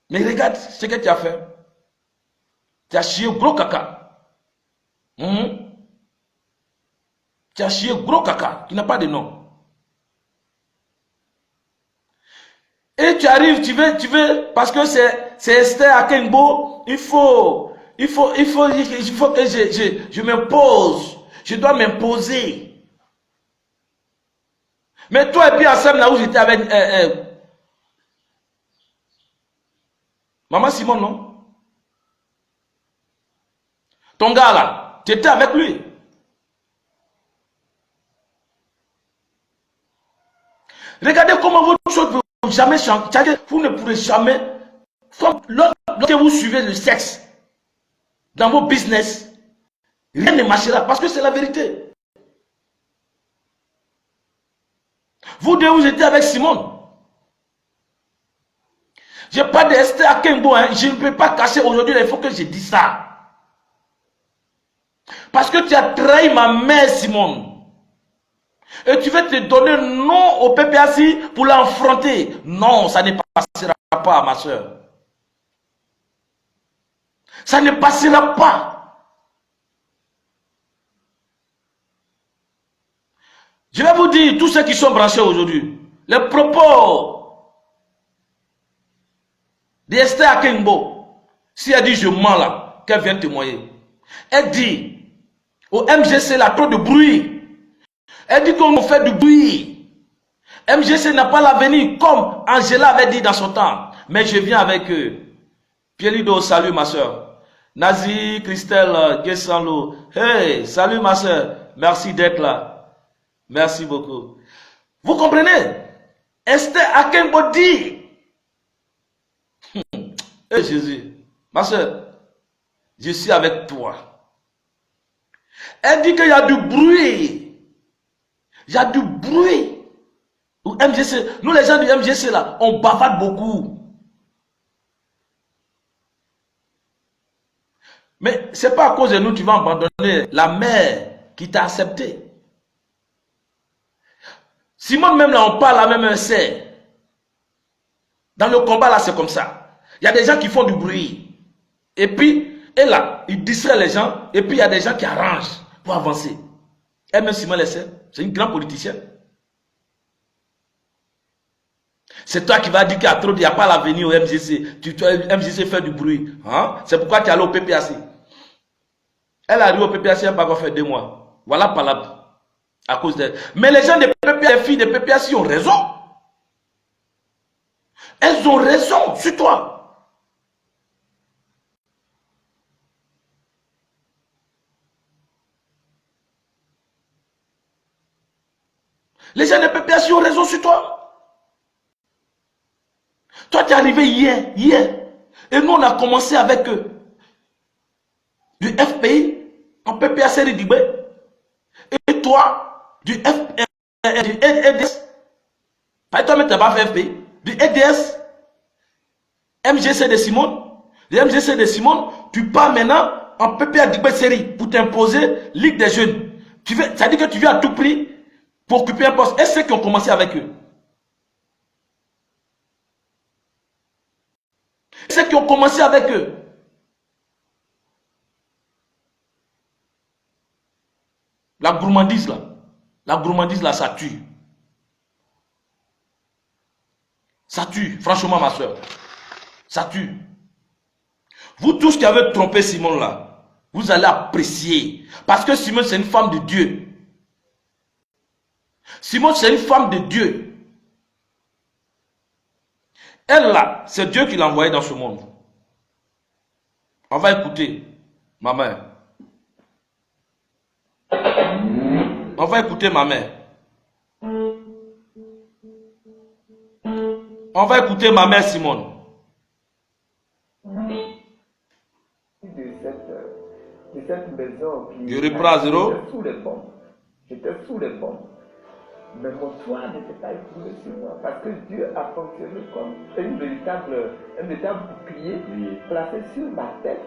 Mais regarde ce que tu as fait. Tu as chié gros caca. Tu as chié gros caca qui n'a pas de nom. Et tu arrives, tu veux, parce que c'est Esther Akengo, il faut que je m'impose. Je dois m'imposer. Mais toi et puis ensemble là où j'étais avec Maman Simon, non? Ton gars là, tu étais avec lui. Regardez comment votre chose ne peut jamais changer. Vous ne pourrez jamais, lorsque vous suivez le sexe dans vos business, rien ne marchera parce que c'est la vérité. Vous deux, vous étiez avec Simone. Je n'ai pas de Esther Akengo, hein. Je ne peux pas cacher aujourd'hui, il faut que je dise ça. Parce que tu as trahi ma mère, Simone. Et tu veux te donner non au PPAC pour l'affronter. Non, ça ne passera pas, ma soeur. Ça ne passera pas. Je vais vous dire, tous ceux qui sont branchés aujourd'hui, les propos d'Esther Akengo, si elle dit je mens là, qu'elle vient témoigner. Elle dit, au MGC là, trop de bruit. Elle dit qu'on fait du bruit. MGC n'a pas l'avenir, comme Angela avait dit dans son temps. Mais je viens avec eux. Pielido, salut ma soeur. Nazi, Christelle, Gessanlo. Hey, salut ma soeur. Merci d'être là. Merci beaucoup. Vous comprenez? Esther Akengo dit. Hey Jésus, ma soeur, je suis avec toi. Elle dit qu'il y a du bruit. Il y a du bruit. Au MGC, nous les gens du MGC là, on bavarde beaucoup. Mais ce n'est pas à cause de nous que tu vas abandonner la mère qui t'a accepté. Simone même là, on parle à même un sœur. Dans le combat, là, c'est comme ça. Il y a des gens qui font du bruit. Et puis, et là, ils distraient les gens. Et puis, il y a des gens qui arrangent pour avancer. Et même Simon Lessé, c'est une grande politicienne. C'est toi qui vas dire qu'il y a trop, il n'y a pas l'avenir au MGC. MGC fait du bruit. Hein? C'est pourquoi tu es allé au PPAC. Elle arrive au PPAC, elle n'a pas fait 2 mois. Voilà palabre. À cause d'elle. Mais les gens des PPAC, les filles des PPAC ont raison. Elles ont raison sur toi. Les gens des PPAC ont raison sur toi. Toi, tu es arrivé hier. Et nous, on a commencé avec eux. Du FPI, en PPAC Ridibé. Et toi, du EDS. Pas toi, mais tu n'as pas fait FPI. Du EDS, MGC de Simone. Du MGC de Simone, tu pars maintenant en PPA Digbe série pour t'imposer Ligue des jeunes. Ça dit que tu viens à tout prix pour occuper un poste. Et ceux qui ont commencé avec eux. Ceux qui ont commencé avec eux. La gourmandise là, ça tue. Ça tue, franchement ma soeur. Ça tue. Vous tous qui avez trompé Simone là, vous allez apprécier. Parce que Simone c'est une femme de Dieu. Simone c'est une femme de Dieu. Elle là, c'est Dieu qui l'a envoyée dans ce monde. On va écouter ma mère. On va écouter ma mère. On va écouter ma mère Simone. De cette maison qui... Je reprends à zéro. J'étais sous les bombes. Mais mon toit n'était pas écoulé sur moi. Parce que Dieu a fonctionné comme un véritable bouclier placé sur ma tête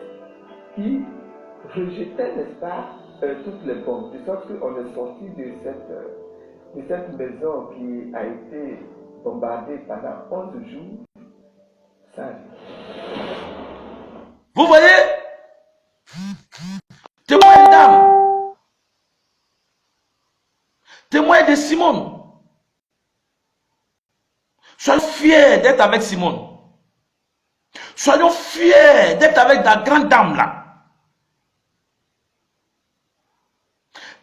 qui rejetait, n'est-ce pas, toutes les bombes. De sorte qu'on est sorti de cette maison qui a été bombardée pendant 11 jours. Ça. Vous voyez? Témoin d'âme. Témoin de Simone. Soyons fiers d'être avec Simone. Soyons fiers d'être avec la grande dame là.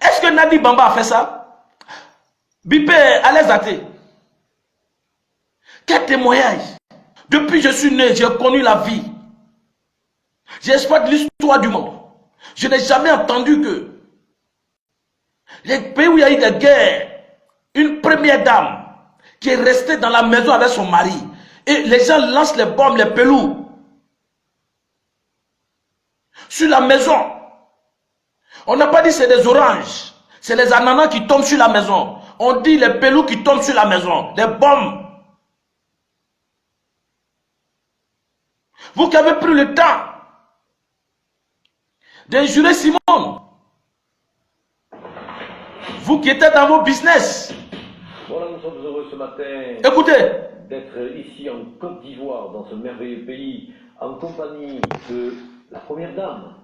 Est-ce que Nadi Bamba a fait ça? Bipé, allez zater. Quel témoignage? Depuis que je suis né, j'ai connu la vie. J'exploite l'histoire du monde. Je n'ai jamais entendu que les pays où il y a eu des guerres, une première dame qui est restée dans la maison avec son mari et les gens lancent les bombes, les pelous sur la maison. On n'a pas dit c'est des oranges, c'est les ananas qui tombent sur la maison. On dit les pelous qui tombent sur la maison, des bombes. Vous qui avez pris le temps d'injurer Simone, vous qui êtes dans vos business. Voilà, nous sommes heureux ce matin. Écoutez. D'être ici en Côte d'Ivoire, dans ce merveilleux pays, en compagnie de la première dame,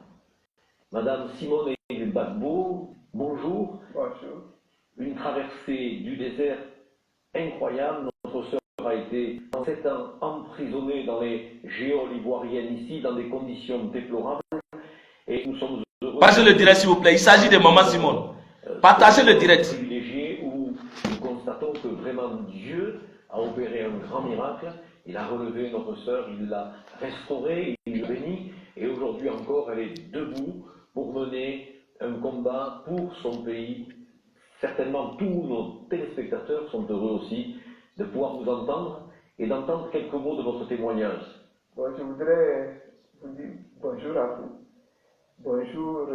Madame Simone Gbagbo. Bonjour. Bonjour. Une traversée du désert incroyable. Notre sœur a été en 7 ans emprisonnée dans les géoles ivoiriennes ici, dans des conditions déplorables. Et nous sommes heureux. Partagez le direct s'il vous plaît. Il s'agit de Maman Simone. Partagez le direct. Privilégié où nous constatons que vraiment Dieu a opéré un grand miracle. Il a relevé notre sœur, il l'a restaurée, il l'a bénie. Et aujourd'hui encore, elle est debout pour mener un combat pour son pays. Certainement, tous nos téléspectateurs sont heureux aussi de pouvoir vous entendre et d'entendre quelques mots de votre témoignage. Bon, je voudrais vous dire bonjour à vous. Bonjour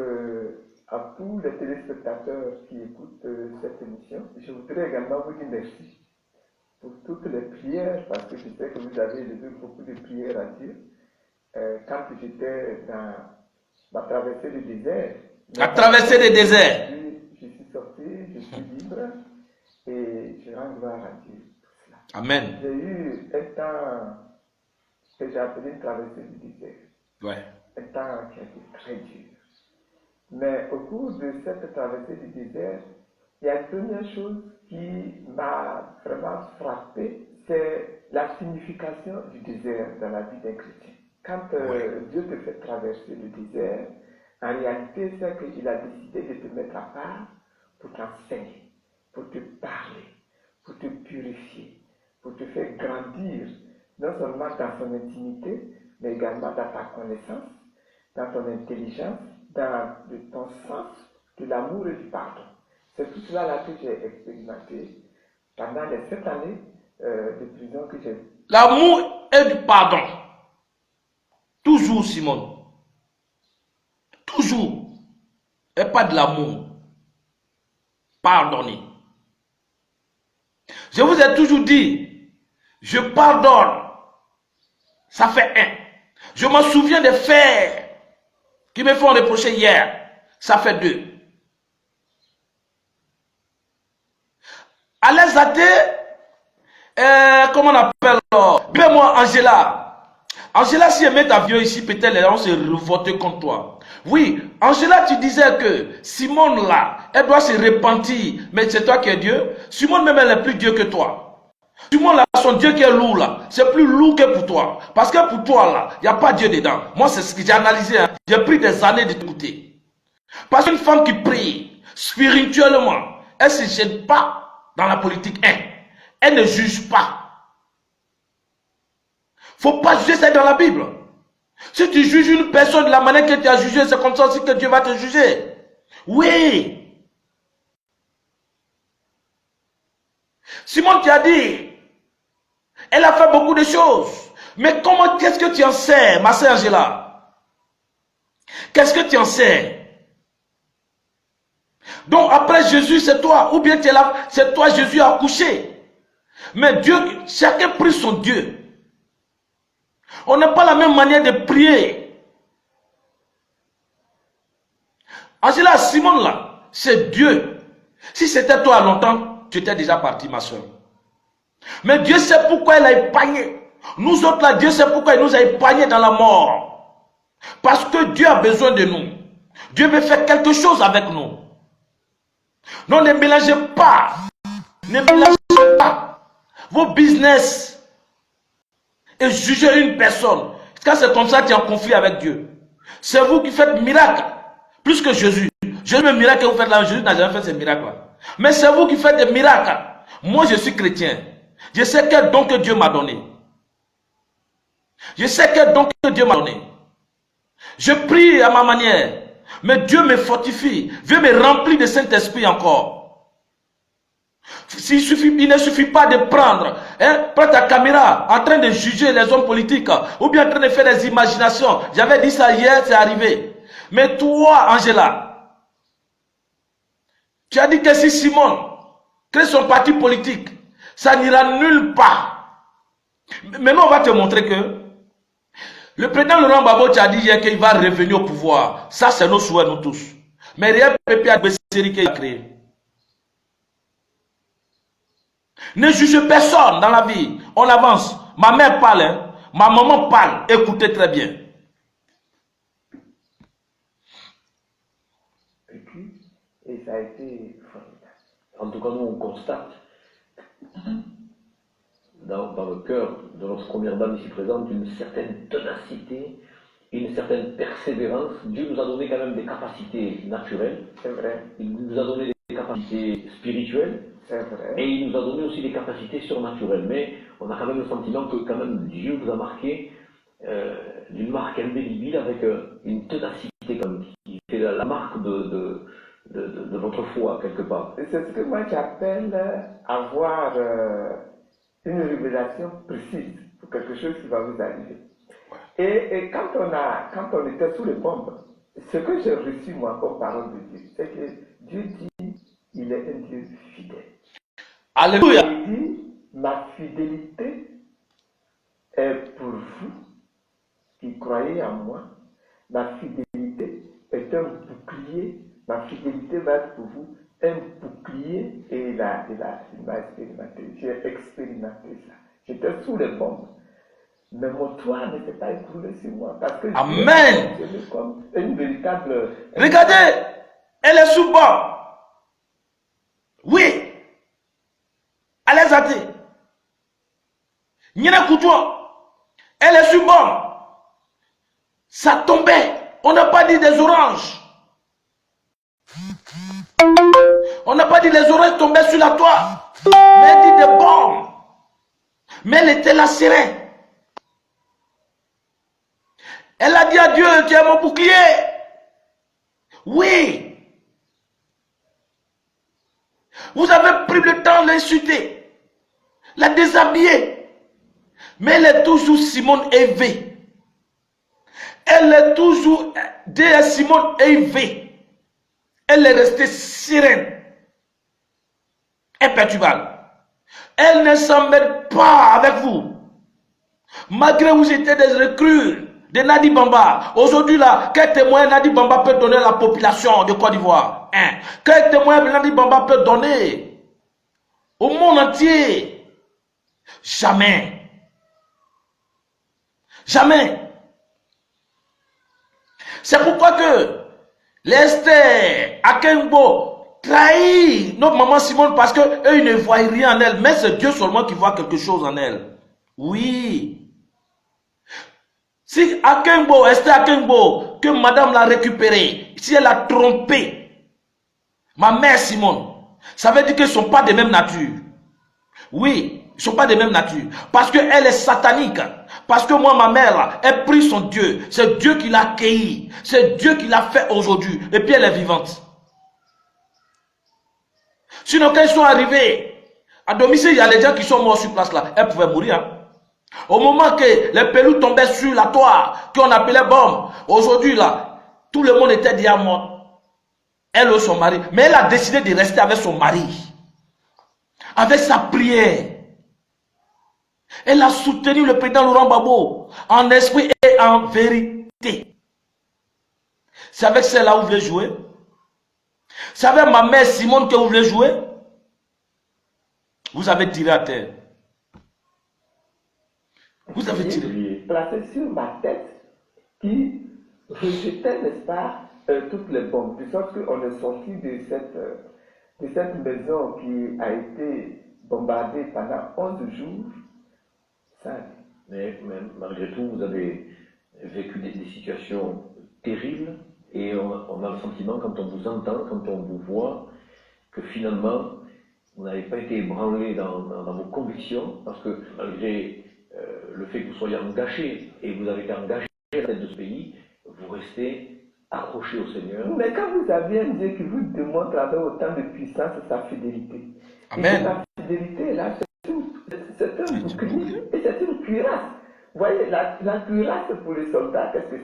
à tous les téléspectateurs qui écoutent cette émission. Je voudrais également vous dire merci pour toutes les prières, parce que je sais que vous avez levé beaucoup de prières à Dieu. Quand j'étais dans ma traversée du désert, la traversée des déserts, je suis sorti, je suis libre et je rends gloire à Dieu pour cela. Amen. J'ai eu un temps que j'ai appelé une traversée du désert. Ouais. Un temps qui a été très dur. Mais au cours de cette traversée du désert, il y a une première chose qui m'a vraiment frappé, c'est la signification du désert dans la vie d'un chrétien. Quand Dieu te fait traverser le désert, en réalité, c'est qu'il a décidé de te mettre à part pour t'enseigner, pour te parler, pour te purifier, pour te faire grandir, non seulement dans son intimité, mais également dans ta connaissance, dans ton intelligence, dans ton sens de l'amour et du pardon. C'est tout cela là que j'ai expérimenté pendant les 7 années de prison que j'ai. L'amour et du pardon. Toujours, Simone. Toujours. Et pas de l'amour. Pardonnez. Je vous ai toujours dit, je pardonne. Ça fait un. Je me souviens des faits qui me font reprocher hier. Ça fait 2. À l'aise comment on appelle, bien moi, Angela. Angela, si elle met ta vieux ici, peut-être elle va se révolter contre toi. Oui, Angela, tu disais que Simone là, elle doit se repentir, mais c'est toi qui es Dieu. Simone même, elle est plus Dieu que toi. Simone là, son Dieu qui est lourd là, c'est plus lourd que pour toi. Parce que pour toi là, il n'y a pas Dieu dedans. Moi, c'est ce que j'ai analysé. Hein. J'ai pris des années de t'écouter. Parce qu'une femme qui prie spirituellement, elle ne se gêne pas dans la politique. Elle ne juge pas. Faut pas juger, c'est dans la Bible. Si tu juges une personne de la manière que tu as jugé, c'est comme ça aussi que Dieu va te juger. Oui. Simone, tu as dit, elle a fait beaucoup de choses. Mais comment, qu'est-ce que tu en sais, ma sœur Angela? Qu'est-ce que tu en sais? Donc après Jésus, c'est toi. Ou bien tu es là, c'est toi, Jésus a accouché. Mais Dieu, chacun prie son Dieu. On n'a pas la même manière de prier. Angela, Simone là, c'est Dieu. Si c'était toi longtemps, tu étais déjà parti, ma soeur. Mais Dieu sait pourquoi il a épargné. Nous autres là, Dieu sait pourquoi il nous a épargné dans la mort. Parce que Dieu a besoin de nous. Dieu veut faire quelque chose avec nous. Non, ne mélangez pas. Ne mélangez pas vos business et jugez une personne. Quand c'est comme ça, tu es en conflit avec Dieu. C'est vous qui faites miracle. Plus que Jésus. Jésus, le miracle que vous faites là, Jésus n'a jamais fait ces miracles-là. Mais c'est vous qui faites des miracles. Moi, je suis chrétien. Je sais quel don que Dieu m'a donné. Je sais quel don que Dieu m'a donné. Je prie à ma manière. Mais Dieu me fortifie. Dieu me remplit de Saint-Esprit encore. Il ne suffit pas de prendre ta caméra en train de juger les hommes politiques ou bien en train de faire des imaginations. J'avais dit ça hier, c'est arrivé. Mais toi, Angela, tu as dit que si Simone crée son parti politique, ça n'ira nulle part. Maintenant, on va te montrer que le président Laurent Gbagbo a dit hier qu'il va revenir au pouvoir. Ça, c'est nos souhaits, nous tous. Mais rien Pépé Agbeseri qui a créé. Ne juge personne dans la vie. On avance. Ma mère parle, hein? Ma maman parle. Écoutez très bien. Et ça a été formidable. En tout cas, nous, on constate dans le cœur de notre première dame ici présente une certaine ténacité, une certaine persévérance. Dieu nous a donné quand même des capacités naturelles. C'est vrai. Il nous a donné des capacités spirituelles. C'est vrai. Et il nous a donné aussi des capacités surnaturelles. Mais on a quand même le sentiment que quand même Dieu nous a marqué d'une marque indélébile avec une ténacité comme qui fait la marque de votre foi quelque part. C'est ce que moi j'appelle avoir une révélation précise pour quelque chose qui va vous arriver. Et quand on était sous les bombes, ce que j'ai reçu moi comme parole de Dieu, c'est que Dieu dit il est un Dieu fidèle. Alléluia. Il dit ma fidélité est pour vous qui croyez en moi. Ma fidélité est un bouclier. Ma fidélité va être pour vous un bouclier. Et il m'a expérimenté. J'ai expérimenté ça. j'étais sous les bombes. Mais mon toit ne s'est pas écroulé sur moi. Parce que Amen. c'est comme une véritable... Regardez, elle est sous bombe. Oui. Allez à thé. Nyena Koutoua. Elle est sous bombe. Ça tombait. On n'a pas dit des oranges. On n'a pas dit les oranges tombaient sur la toit. Mais elle dit des bombes. Mais elle était là sereine. Elle a dit à Dieu, tu es mon bouclier. Oui. Vous avez pris le temps de l'insulter, la déshabiller. Mais elle est toujours Simone Eve. Elle est toujours Simone Eve. Elle est restée sereine, imperturbable. Elle ne s'emmène pas avec vous. Malgré vous étiez des recrues de Nadi Bamba. Aujourd'hui là, quel témoin Nadi Bamba peut donner à la population de Côte d'Ivoire? Quel témoin Nadi Bamba peut donner au monde entier? Jamais. Jamais. C'est pourquoi que Lester Akengbo trahit notre maman Simone parce qu'eux ils ne voient rien en elle. Mais c'est Dieu seulement qui voit quelque chose en elle. Oui. Si Akengbo, Esther Akengbo, que madame l'a récupéré, si elle a trompé ma mère Simone, ça veut dire qu'ils ne sont pas de même nature. Oui, ils ne sont pas de même nature. Parce qu'elle est satanique. Parce que moi, ma mère, elle prie son Dieu. C'est Dieu qui l'a accueilli. C'est Dieu qui l'a fait aujourd'hui. Et puis elle est vivante. Sinon, quand ils sont arrivés à domicile, il y a les gens qui sont morts sur place là. Elle pouvait mourir. Hein? Au moment que les pelous tombaient sur la toile, qu'on appelait bombe, aujourd'hui là, tout le monde était déjà mort. Elle ou son mari. Mais elle a décidé de rester avec son mari. Avec sa prière. Elle a soutenu le président Laurent Gbagbo en esprit et en vérité. C'est avec celle-là que vous voulez jouer? C'est avec ma mère Simone que vous voulez jouer? Vous avez tiré à terre. Vous avez tiré. Placé sur ma tête qui rejetait, n'est-ce pas, toutes les bombes. De sorte qu'on est sorti de cette maison qui a été bombardée pendant 11 jours. Ça. Mais malgré tout, vous avez vécu des situations terribles et on a le sentiment, quand on vous entend, quand on vous voit, que finalement, vous n'avez pas été ébranlé dans vos convictions, parce que malgré le fait que vous soyez engagé et vous avez été engagé à la tête de ce pays, vous restez accroché au Seigneur. Mais quand vous avez un Dieu qui vous démontre avec autant de puissance sa fidélité, Amen. Et sa fidélité là, c'est un bouclier et c'est une cuirasse. Vous voyez, la cuirasse pour les soldats, qu'est-ce que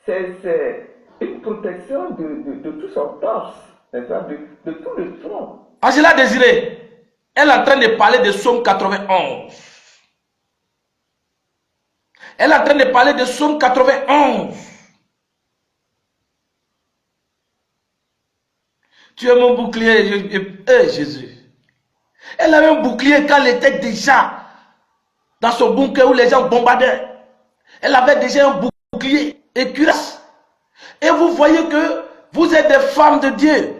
c'est? C'est une protection de tout son torse, de tout le front. Angela Désiré, elle est en train de parler de Psaume 91. Elle est en train de parler de Psaume 91. Tu es mon bouclier, Jésus. Elle avait un bouclier quand elle était déjà dans son bunker où les gens bombardaient. Elle avait déjà un bouclier et cuirasse. Et vous voyez que vous êtes des femmes de Dieu.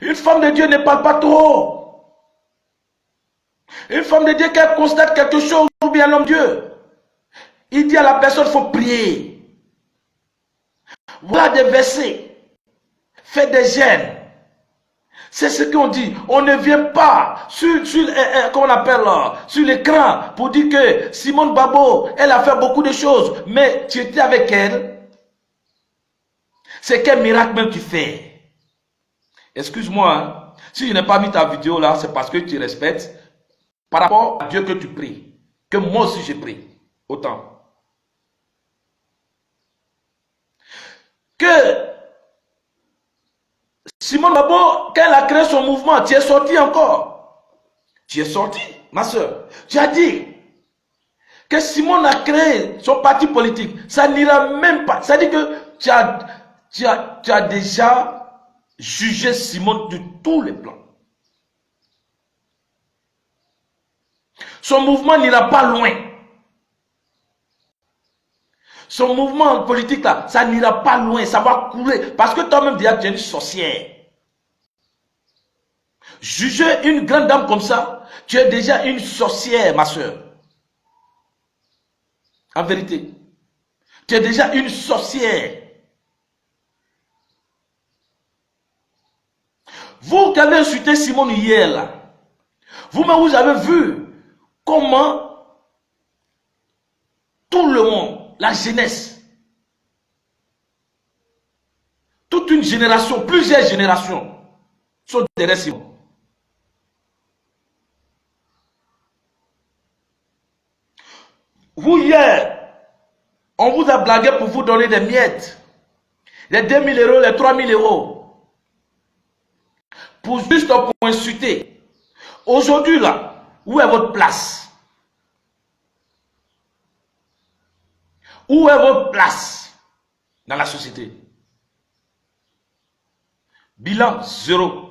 Une femme de Dieu ne parle pas trop. Une femme de Dieu, qu'elle constate quelque chose ou bien l'homme Dieu, il dit à la personne, il faut prier. Voilà des versets. Faites des jeûnes. C'est ce qu'on dit. On ne vient pas sur comment on appelle là, sur l'écran pour dire que Simone Gbagbo, elle a fait beaucoup de choses. Mais tu étais avec elle. C'est quel miracle même tu fais? Excuse-moi, hein. Si je n'ai pas mis ta vidéo là, c'est parce que tu respectes par rapport à Dieu que tu pries. Que moi aussi je prie. Autant. Que Simone Gbagbo, quand elle a créé son mouvement, tu es sorti encore. Tu es sorti, ma soeur. Tu as dit que Simone a créé son parti politique. Ça n'ira même pas. Ça dit que tu as déjà jugé Simone de tous les plans. Son mouvement n'ira pas loin. Son mouvement politique là, ça n'ira pas loin, ça va couler. Parce que toi-même déjà tu es une sorcière. Juger une grande dame comme ça, tu es déjà une sorcière, ma soeur. En vérité. Tu es déjà une sorcière. Vous qui avez insulté Simone hier là, vous-même vous avez vu comment tout le monde, la jeunesse, toute une génération, plusieurs générations sont derrière Simone. Vous hier, on vous a blagué pour vous donner des miettes, les 2000 euros, les 3000 euros. Pour juste pour insulter. Aujourd'hui là, où est votre place? Où est votre place dans la société? Bilan zéro.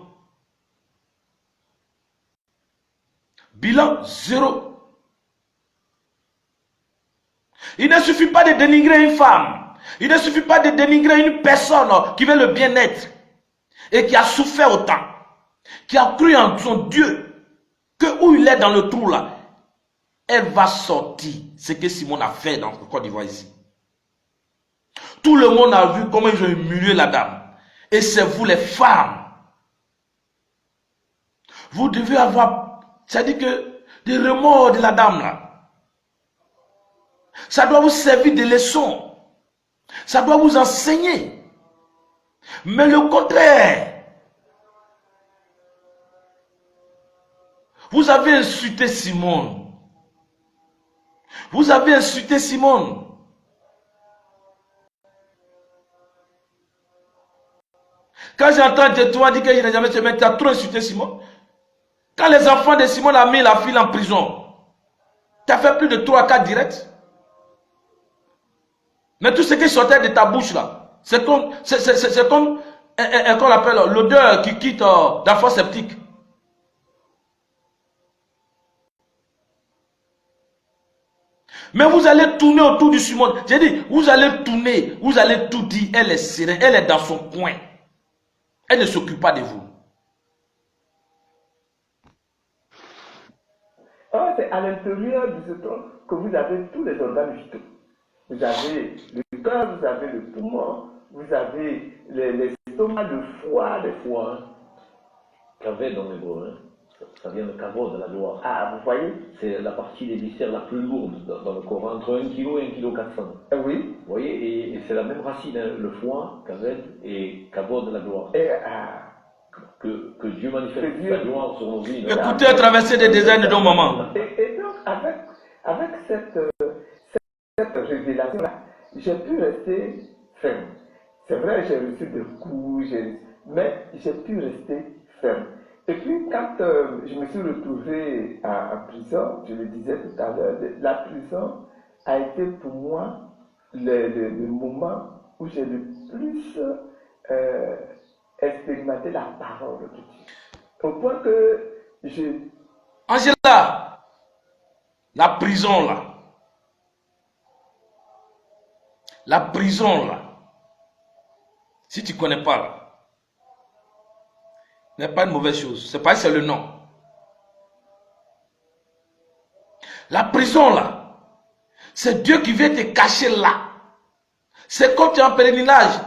Bilan zéro. Il ne suffit pas de dénigrer une femme. Il ne suffit pas de dénigrer une personne qui veut le bien-être et qui a souffert autant, qui a cru en son Dieu, que où il est dans le trou là, elle va sortir ce que Simone a fait dans le Côte d'Ivoire ici. Tout le monde a vu comment ils ont humilié la dame. Et c'est vous les femmes. Vous devez avoir, c'est-à-dire que des remords de la dame là. Ça doit vous servir de leçon. Ça doit vous enseigner. Mais le contraire. Vous avez insulté Simone. Vous avez insulté Simone. Quand j'entends de toi dire que je n'ai jamais fait, mais tu as trop insulté Simone. Quand les enfants de Simone ont mis la fille en prison, tu as fait plus de 3 à 4 directs. Mais tout ce qui sortait de ta bouche là, c'est comme qu'on appelle l'odeur qui quitte d'un foie septique. Mais vous allez tourner autour du Simone. J'ai dit, vous allez tourner, vous allez tout dire. Elle est sereine, elle est dans son coin. Elle ne s'occupe pas de vous. Ah, c'est à l'intérieur de ce tronc que vous avez tous les organes vitaux. Vous avez le cœur, vous avez le poumon, vous avez l'estomac, le foie, Le foie, hein. Kaved dans l'hébreu, hein. Ça vient de kavod, de la gloire. Ah, vous voyez? C'est la partie des viscères la plus lourde dans le corps, entre 1 kg et 1 kg 400. Oui. Vous voyez, et c'est la même racine, hein, le foie, kaved, et kavod de la gloire. Et, que Dieu manifeste sa gloire sur nos vies. Écoutez, traverser des déserts de nos mamans. Et donc, avec cette révélation-là, j'ai pu rester ferme. C'est vrai, j'ai reçu des coups, mais j'ai pu rester ferme. Et puis, quand je me suis retrouvé en prison, je le disais tout à l'heure, la prison a été pour moi le moment où j'ai le plus expérimenté la parole de Dieu. Au point que Angela, la prison là. La prison là. Si tu ne connais pas là. N'est pas une mauvaise chose. C'est pas c'est le nom. La prison là, c'est Dieu qui vient te cacher là. C'est comme tu es en pèlerinage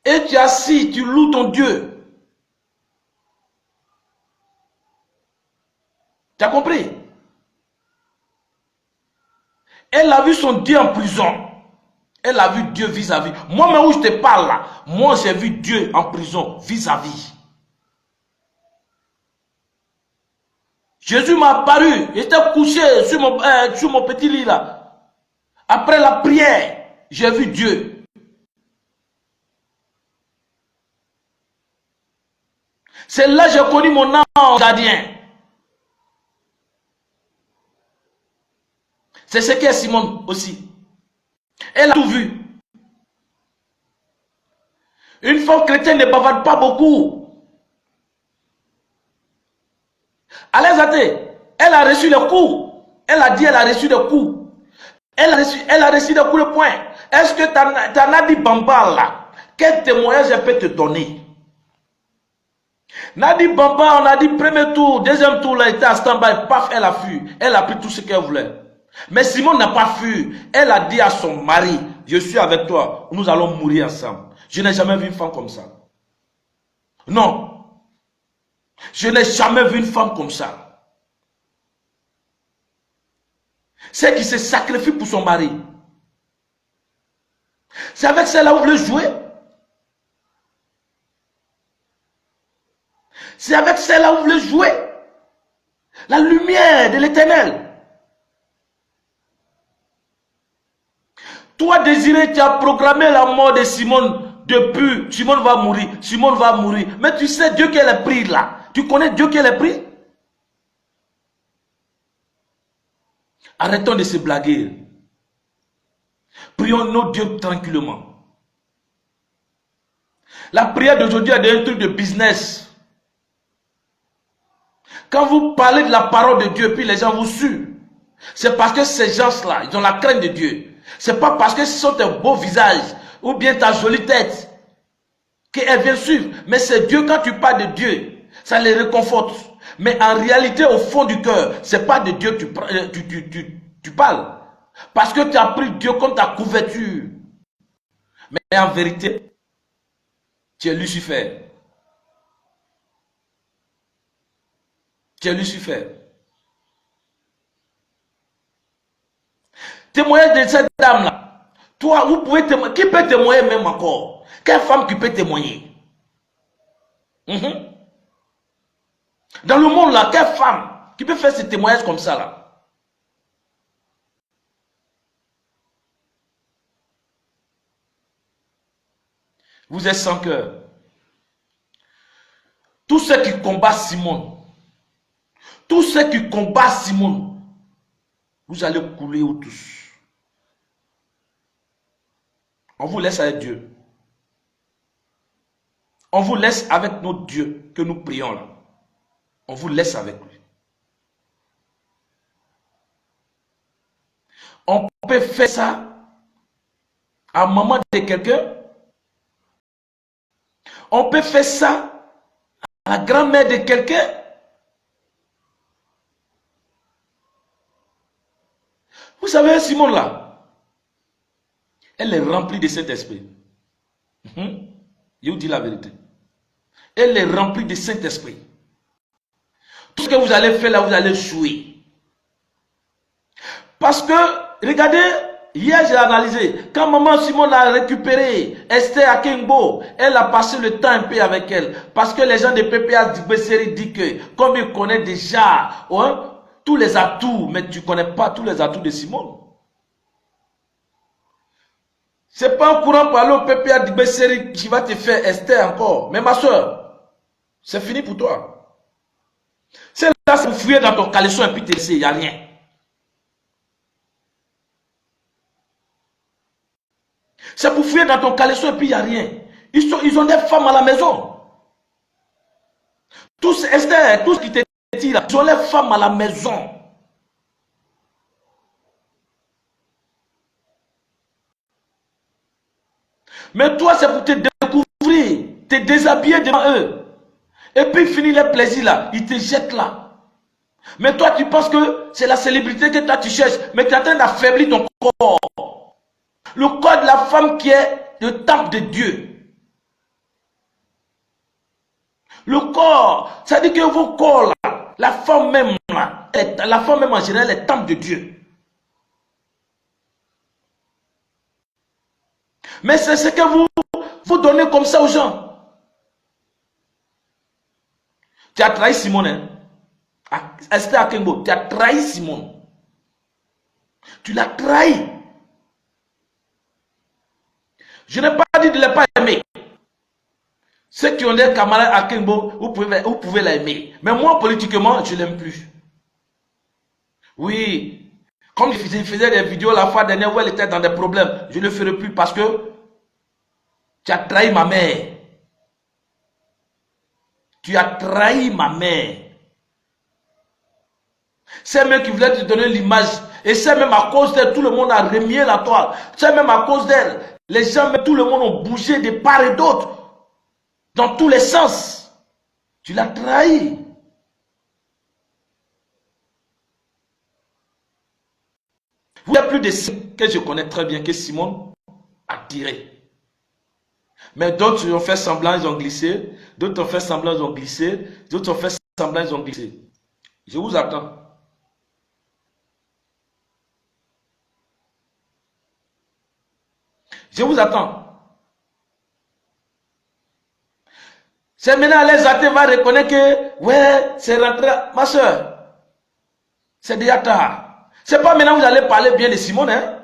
et tu es assis, tu loues ton Dieu. Tu as compris? Elle a vu son Dieu en prison. Elle a vu Dieu vis-à-vis. Moi, mais où je te parle là, moi j'ai vu Dieu en prison vis-à-vis. Jésus m'a apparu, j'étais couché sur mon petit lit là. Après la prière, j'ai vu Dieu. C'est là que j'ai connu mon ange gardien. C'est ce qu'est Simone aussi. Elle a tout vu. Une femme chrétienne ne bavarde pas beaucoup. Allez, Elle a reçu les coups. Elle a dit elle a reçu des coups. Elle a reçu des coups de poing. Est-ce que t'en as dit Bamba là? Quel témoignage elle peut te donner? Nadi Bamba, on a dit premier tour, deuxième tour, là, elle était à stand-by, paf, elle a fui. Elle a pris tout ce qu'elle voulait. Mais Simone n'a pas fui. Elle a dit à son mari, je suis avec toi, nous allons mourir ensemble. Je n'ai jamais vu une femme comme ça. Non. Je n'ai jamais vu une femme comme ça. C'est qui se sacrifie pour son mari. C'est avec celle-là où vous voulez jouer. C'est avec celle-là où vous voulez jouer. La lumière de l'Éternel. Toi, Désiré, tu as programmé la mort de Simone depuis. Simone va mourir. Simone va mourir. Mais tu sais Dieu qu'elle est pris là. Tu connais Dieu qu'elle est pris? Arrêtons de se blaguer. Prions notre Dieu tranquillement. La prière d'aujourd'hui est un truc de business. Quand vous parlez de la parole de Dieu, puis les gens vous suivent, c'est parce que ces gens-là, ils ont la crainte de Dieu. C'est pas parce que ce sont tes beaux visages ou bien ta jolie tête qu'elles viennent suivre. Mais c'est Dieu, quand tu parles de Dieu, ça les réconforte. Mais en réalité, au fond du cœur, c'est pas de Dieu que tu parles. Parce que tu as pris Dieu comme ta couverture. Mais en vérité, tu es Lucifer. Tu es Lucifer. Témoignage de cette dame-là. Toi, vous pouvez témoigner. Qui peut témoigner même encore? Quelle femme qui peut témoigner? Dans le monde là, quelle femme qui peut faire ce témoignage comme ça là? Vous êtes sans cœur. Tous ceux qui combattent Simone, tous ceux qui combattent Simone, vous allez couler ou tous. On vous laisse avec Dieu. On vous laisse avec notre Dieu que nous prions là. On vous laisse avec lui. On peut faire ça à maman de quelqu'un. On peut faire ça à la grand-mère de quelqu'un. Vous savez, Simone là, elle est remplie de Saint-Esprit. Je vous dis la vérité. Elle est remplie de Saint-Esprit. Tout ce que vous allez faire là, vous allez jouer. Parce que, regardez, hier j'ai analysé, quand maman Simone a récupéré Esther Akengbo, elle a passé le temps un peu avec elle. Parce que les gens de PPA Dibeseri disent que, comme ils connaissent déjà tous les atouts, mais tu ne connais pas tous les atouts de Simone. Ce n'est pas en courant par le PPA Dibeseri qui va te faire Esther encore. Mais ma soeur, c'est fini pour toi. C'est là, c'est pour fouiller dans ton caleçon et puis te laisser, il n'y a rien. C'est pour fouiller dans ton caleçon et puis il n'y a rien. Ils ont des femmes à la maison. Tous, Esther, tout ce qui te tire, ils ont les femmes à la maison. Mais toi, c'est pour te découvrir, te déshabiller devant eux. Et puis finir les plaisirs là, ils te jettent là. Mais toi, tu penses que c'est la célébrité que toi tu cherches, mais tu es en train d'affaiblir ton corps. Le corps de la femme qui est le temple de Dieu. Le corps, ça dit que vos corps là, la femme même là, la femme même en général est le temple de Dieu. Mais c'est ce que vous donnez comme ça aux gens. Tu as trahi Simone. Hein? Esther Akengbo, tu as trahi Simone. Tu l'as trahi. Je n'ai pas dit de ne pas aimer. Ceux qui ont des camarades à Akengbo, vous pouvez l'aimer. Mais moi, politiquement, je ne l'aime plus. Oui. Comme je faisais des vidéos la fois dernière où elle était dans des problèmes, je ne le ferai plus parce que tu as trahi ma mère. Tu as trahi ma mère. C'est même qui voulait te donner l'image. Et c'est même à cause d'elle, tout le monde a remué la toile. C'est même à cause d'elle. Les gens, tout le monde ont bougé de part et d'autre. Dans tous les sens. Tu l'as trahi. Vous avez plus de ce que je connais très bien, que Simone a tiré. Mais d'autres ont fait semblant, ils ont glissé. D'autres ont fait semblant, ils ont glissé. D'autres ont fait semblant, ils ont glissé. Je vous attends. Je vous attends. C'est maintenant les athées va reconnaître que, ouais, c'est rentré. Ma soeur, c'est déjà tard. C'est pas maintenant que vous allez parler bien de Simone, hein.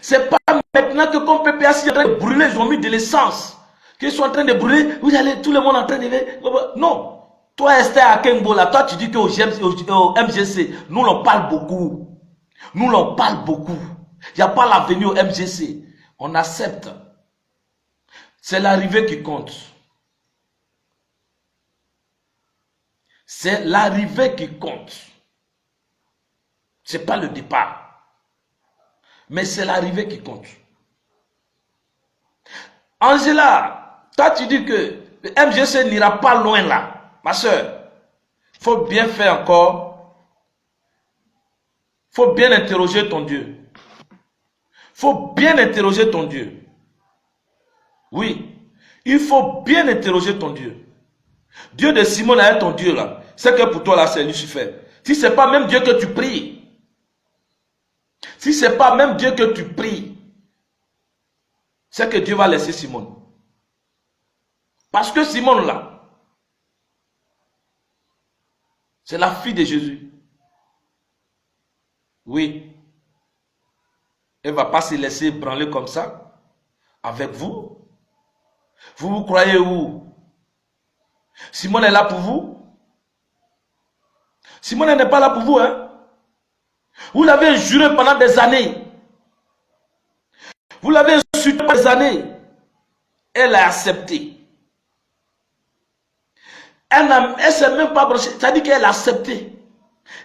C'est pas maintenant que comme PPA est en train de brûler, ils ont mis de l'essence. Qu'ils sont en train de brûler, vous allez, tout le monde en train de... Non. Toi, Esther Akengbola, toi, tu dis qu'au MGC, nous l'on parle beaucoup. Nous l'on parle beaucoup. Il n'y a pas l'avenir au MGC. On accepte. C'est l'arrivée qui compte. C'est l'arrivée qui compte. Ce n'est pas le départ. Mais c'est l'arrivée qui compte. Angela, toi tu dis que le MGC n'ira pas loin là. Ma soeur, il faut bien faire encore. Il faut bien interroger ton Dieu. Il faut bien interroger ton Dieu. Oui, il faut bien interroger ton Dieu. Dieu de Simon là est ton Dieu là. C'est que pour toi là c'est Lucifer. Si ce n'est pas même Dieu que tu pries. Si ce n'est pas même Dieu que tu pries. C'est que Dieu va laisser Simone. Parce que Simone là, c'est la fille de Jésus. Oui. Elle ne va pas se laisser branler comme ça. Avec vous. Vous vous croyez où? Simone est là pour vous. Simone n'est pas là pour vous, hein. Vous l'avez juré pendant des années. Vous l'avez insulté pendant des années. Elle a accepté. Elle ne s'est même pas branchée. C'est-à-dire qu'elle a accepté.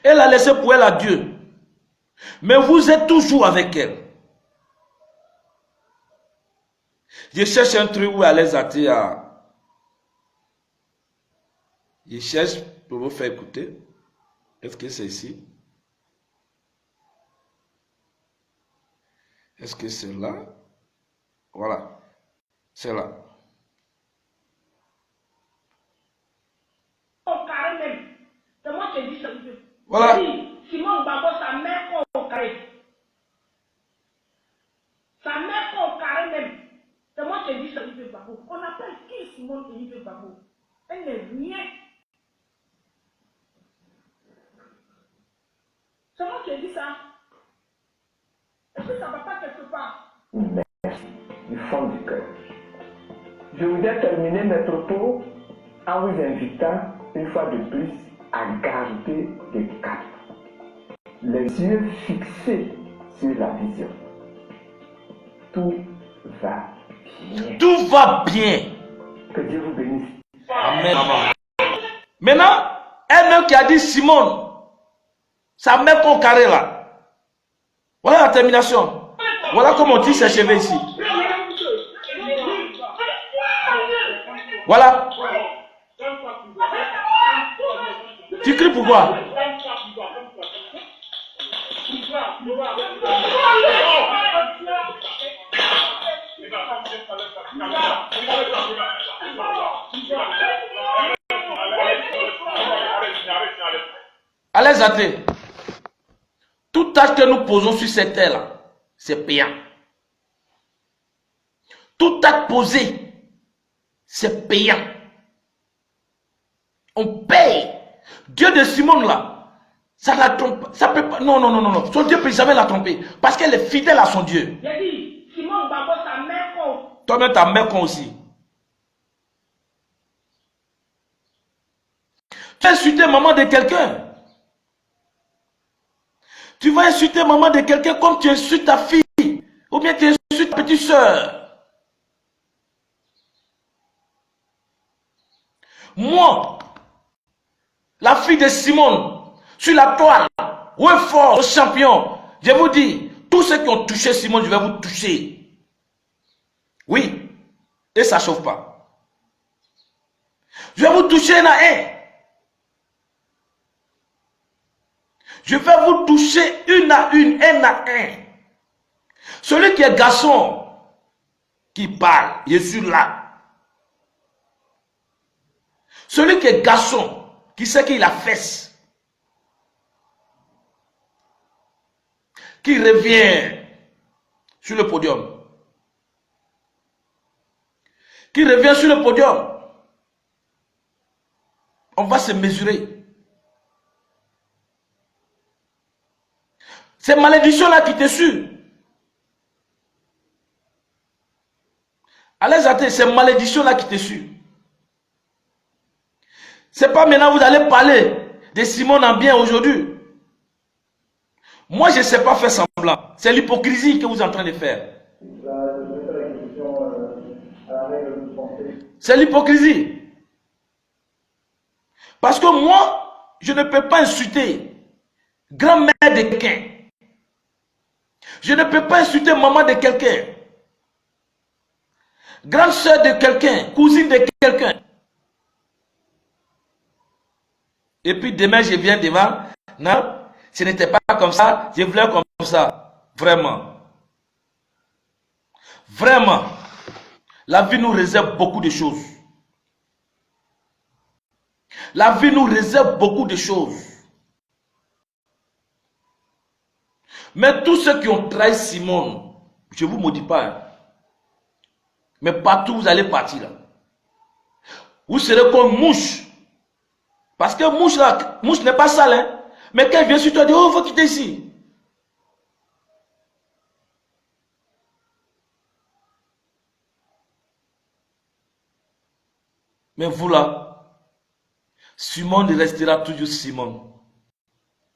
Elle a laissé pour elle à Dieu. Mais vous êtes toujours avec elle. Je cherche un truc où elle les athées à... Je cherche pour vous faire écouter. Est-ce que c'est ici? Est-ce que c'est là? Voilà. C'est là. Au carré même. C'est moi qui ai dit ça. Voilà. Simon Babo, sa mère au carré. Sa mère au carré même. C'est moi qui ai dit ça. Babo. On appelle qui Simon et Babo? Elle n'est rien. C'est moi qui ai dit ça. Est-ce que ça ne va pas quelque part? Merci du fond du cœur. Je voudrais terminer mes propos en vous invitant une fois de plus à garder le cap. Les yeux fixés sur la vision. Tout va bien. Tout va bien. Que Dieu vous bénisse. Amen. Maintenant, elle-même qui a dit Simone, sa mère qu'on carré là. Voilà la termination. Voilà comment on dit ses cheveux ici. Voilà. Tu cries pourquoi? Allez, athées. Tout acte que nous posons sur cette terre-là, c'est payant. Tout acte posé, c'est payant. On paye. Dieu de Simone là, ça la trompe. Ça peut pas. Non, non, non, non, non. Son Dieu ne peut jamais la tromper. Parce qu'elle est fidèle à son Dieu. J'ai dit, Simon Babo, sa mère con. Toi-même, ta mère con aussi. Tu as insulté maman de quelqu'un. Tu vas insulter maman de quelqu'un comme tu insultes ta fille. Ou bien tu insultes ta petite soeur. Moi, la fille de Simone, sur la toile. Ouais, fort, champion. Je vous dis, tous ceux qui ont touché Simon, je vais vous toucher. Oui. Et ça ne chauffe pas. Je vais vous toucher un à un. Je vais vous toucher une à une, un à un. Celui qui est garçon, qui parle, je suis là. Celui qui est garçon, qui sait qu'il a fesse, qui revient sur le podium. Qui revient sur le podium. On va se mesurer. Ces malédictions-là qui te suivent. Allez attendre, ces malédictions-là qui te suivent. C'est pas maintenant vous allez parler de Simon en bien aujourd'hui. Moi, je ne sais pas faire semblant. C'est l'hypocrisie que vous êtes en train de faire. C'est l'hypocrisie. Parce que moi, je ne peux pas insulter grand-mère de quelqu'un. Je ne peux pas insulter maman de quelqu'un. Grande soeur de quelqu'un, cousine de quelqu'un. Et puis demain, je viens devant. Non, ce n'était pas comme ça. Je voulais comme ça. Vraiment. Vraiment. La vie nous réserve beaucoup de choses. La vie nous réserve beaucoup de choses. Mais tous ceux qui ont trahi Simon, je ne vous maudis pas. Hein. Mais partout vous allez partir là. Vous serez comme mouche. Parce que mouche là, mouche n'est pas sale. Hein. Mais quand elle vient sur toi, elle dit, oh, il faut quitter ici. Mais vous là, Simon restera toujours Simon.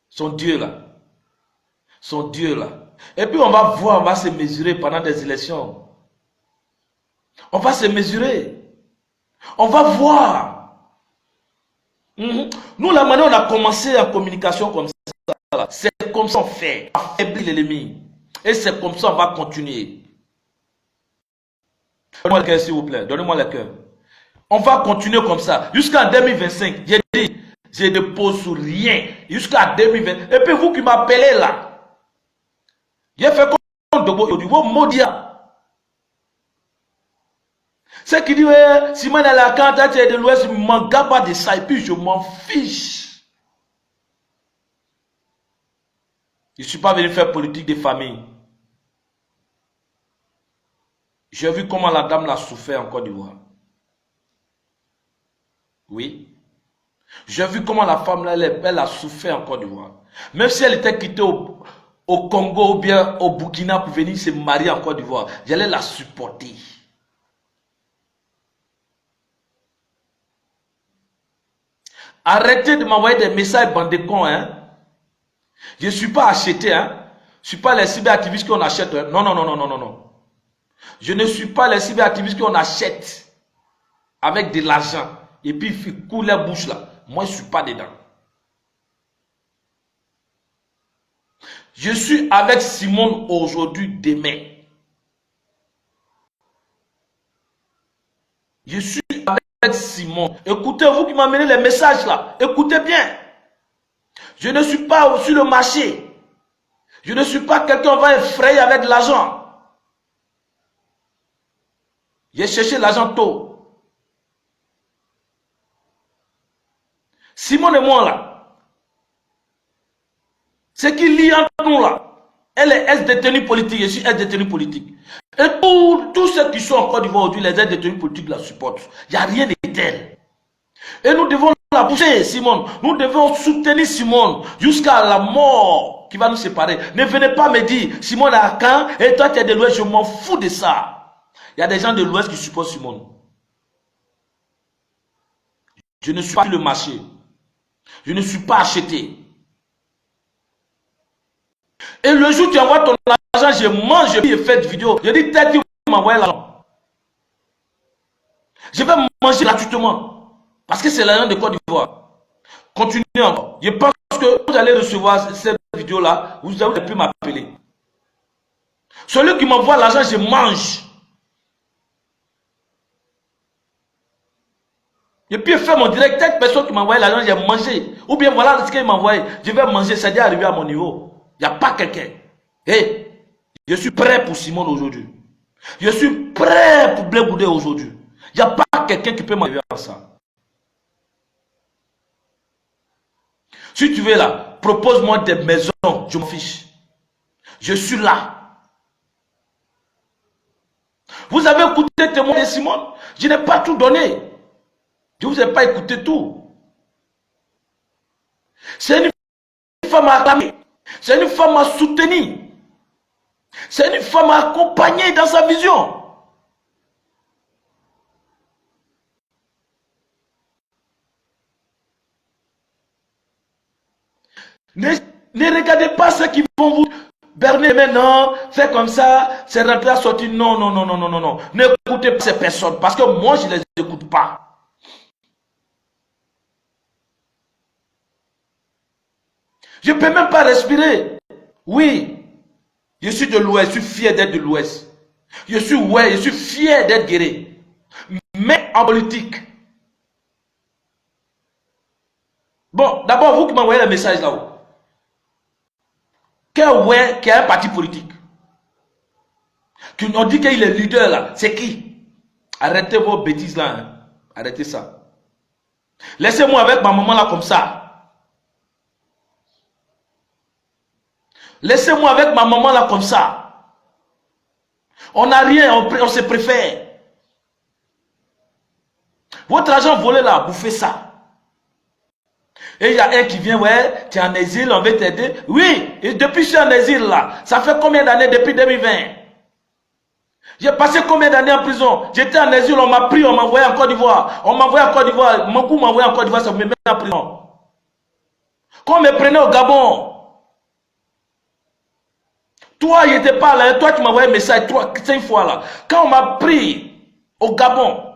Son Dieu là. Son Dieu là. Et puis on va voir, on va se mesurer pendant des élections. On va se mesurer. On va voir. Nous, la manière on a commencé en communication comme ça, c'est comme ça on fait. Affaiblir l'ennemi. Et c'est comme ça on va continuer. Donnez-moi le cœur s'il vous plaît. Donnez-moi le cœur. On va continuer comme ça. Jusqu'en 2025. J'ai dit, je ne pose sur rien. Jusqu'à 2020. Et puis vous qui m'appelez là. J'ai fait comme de vos maudits. C'est qui dit, Simon est là, quand tu es de l'Ouest, je ne m'en garde pas de ça, et puis je m'en fiche. Je ne suis pas venu faire politique de famille. J'ai vu comment la dame l'a souffert en Côte d'Ivoire. Oui. J'ai vu comment la femme là, elle a souffert en Côte d'Ivoire. Même si elle était quittée au Congo ou bien au Burkina pour venir se marier en Côte d'Ivoire, j'allais la supporter. Arrêtez de m'envoyer des messages bande de cons, hein. Je ne suis pas acheté, hein. Je ne suis pas les cyberactivistes qu'on achète. Hein. Non, non, non, non, non, non, non. Je ne suis pas les cyberactivistes qu'on achète avec de l'argent. Et puis, il fait couler la bouche là. Moi, je ne suis pas dedans. Je suis avec Simon aujourd'hui, demain. Je suis avec Simon. Écoutez, vous qui m'amenez les messages là. Écoutez bien. Je ne suis pas sur le marché. Je ne suis pas quelqu'un qui va effrayer avec de l'argent. J'ai cherché l'argent tôt. Simon et moi là. Ce qui lie entre nous là. Elle est ex-détenue politique, je suis ex-détenu politique. Et tous ceux qui sont en Côte d'Ivoire aujourd'hui, les ex-détenus politiques la supportent. Il n'y a rien de tel. Et nous devons la pousser, Simone. Nous devons soutenir Simone jusqu'à la mort qui va nous séparer. Ne venez pas me dire, Simone à quand et toi tu es de l'Ouest, je m'en fous de ça. Il y a des gens de l'Ouest qui supportent Simone. Je ne suis pas sur le marché. Je ne suis pas acheté. Et le jour où tu envoies ton argent, je mange, je fais des vidéos. Je dis, peut-être que vous m'envoyez l'argent. Je vais manger gratuitement. Parce que c'est l'argent de Côte d'Ivoire. Continuez encore. Je pense que vous allez recevoir cette vidéo-là, vous avez pu m'appeler. Celui qui m'envoie l'argent, je mange. Et puis, faire mon direct, telle personne qui m'a envoyé l'argent, j'ai mangé. Ou bien, voilà ce qu'il m'a envoyé. Je vais manger, ça dit arriver à mon niveau. Il n'y a pas quelqu'un. Hey, je suis prêt pour Simon aujourd'hui. Je suis prêt pour Blé Goudé aujourd'hui. Il n'y a pas quelqu'un qui peut m'arriver à ça. Si tu veux là, propose-moi des maisons, je m'en fiche. Je suis là. Vous avez écouté le témoin de Simone? Je n'ai pas tout donné. Je ne vous ai pas écouté tout. C'est une femme à acclamer. C'est une femme à soutenir. C'est une femme à accompagner dans sa vision. Ne regardez pas ceux qui vont vous berner maintenant, faire comme ça, c'est rentrer à sortir. Non, non, non, non, non, non, non. N'écoutez pas ces personnes parce que moi, je ne les écoute pas. Je ne peux même pas respirer. Oui, je suis de l'Ouest, je suis fier d'être de l'Ouest. Je suis fier d'être guéri. Mais en politique. Bon, d'abord, vous qui m'envoyez le message là-haut. Quel qui a un parti politique? On dit qu'il est leader là. C'est qui? Arrêtez vos bêtises là. Hein. Arrêtez ça. Laissez-moi avec ma maman là comme ça. Laissez-moi avec ma maman là comme ça. On n'a rien, on se préfère. Votre argent volé là, bouffez ça. Et il y a un qui vient, ouais, tu es en exil, on veut t'aider. Oui, et depuis que je suis en exil là, ça fait combien d'années depuis 2020? J'ai passé combien d'années en prison? J'étais en exil, on m'a pris, on m'a envoyé en Côte d'Ivoire. On m'a envoyé en Côte d'Ivoire, mon coup m'a envoyé en Côte d'Ivoire, ça me met en prison. Quand on me prenait au Gabon, toi, il n'était pas là, toi tu m'as envoyé un message 5 fois là. Quand on m'a pris au Gabon,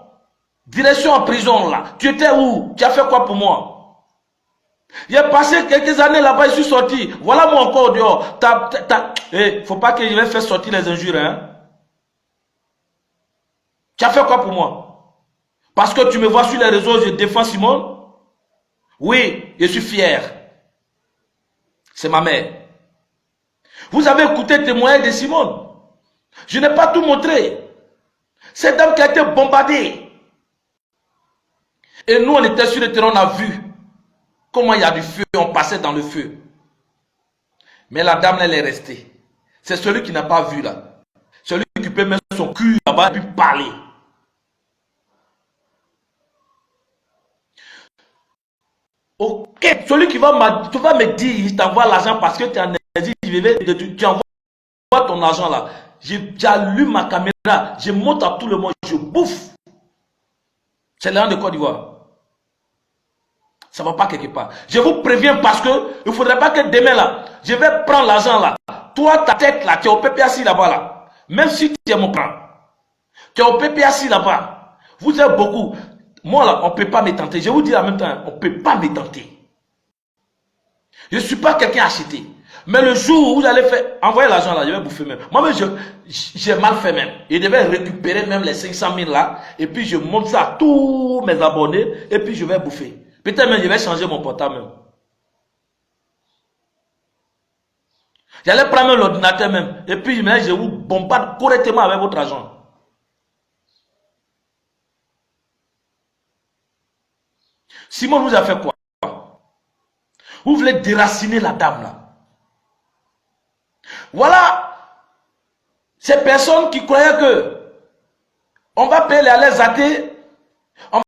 direction en prison là, tu étais où? Tu as fait quoi pour moi? J'ai passé quelques années là-bas, je suis sorti. Voilà moi encore dehors. Faut pas que je vais faire sortir les injures. Hein? Tu as fait quoi pour moi? Parce que tu me vois sur les réseaux, je défends Simone. Oui, je suis fier. C'est ma mère. Vous avez écouté le témoignage de Simone. Je n'ai pas tout montré. Cette dame qui a été bombardée. Et nous, on était sur le terrain, on a vu comment il y a du feu, on passait dans le feu. Mais la dame, elle est restée. C'est celui qui n'a pas vu là. Celui qui peut mettre son cul là-bas et puis parler. Ok, celui qui va me dire, il t'envoie l'argent parce que tu en exil, tu envoies ton argent là. J'allume ma caméra, je monte à tout le monde, je bouffe. C'est l'un de Côte d'Ivoire. Ça ne va pas quelque part. Je vous préviens parce que il ne faudrait pas que demain là, je vais prendre l'argent là. Toi, ta tête là, tu es au PPAC là-bas là. Même si tu es mon plan, tu es au PPAC là-bas. Vous êtes beaucoup. Moi là, on ne peut pas me tenter. Je vous dis en même temps, on ne peut pas me tenter. Je ne suis pas quelqu'un acheté. Mais le jour où vous allez faire, envoyer l'argent là, je vais bouffer même. Moi-même, j'ai mal fait même. Je devais récupérer même les 500 000 là. Et puis je monte ça à tous mes abonnés. Et puis je vais bouffer. Peut-être même je vais changer mon portable même. J'allais prendre l'ordinateur même. Et puis je vous bombarde correctement avec votre argent. Simon vous a fait quoi? Vous voulez déraciner la dame là. Voilà ces personnes qui croyaient que on va payer les allées athées, on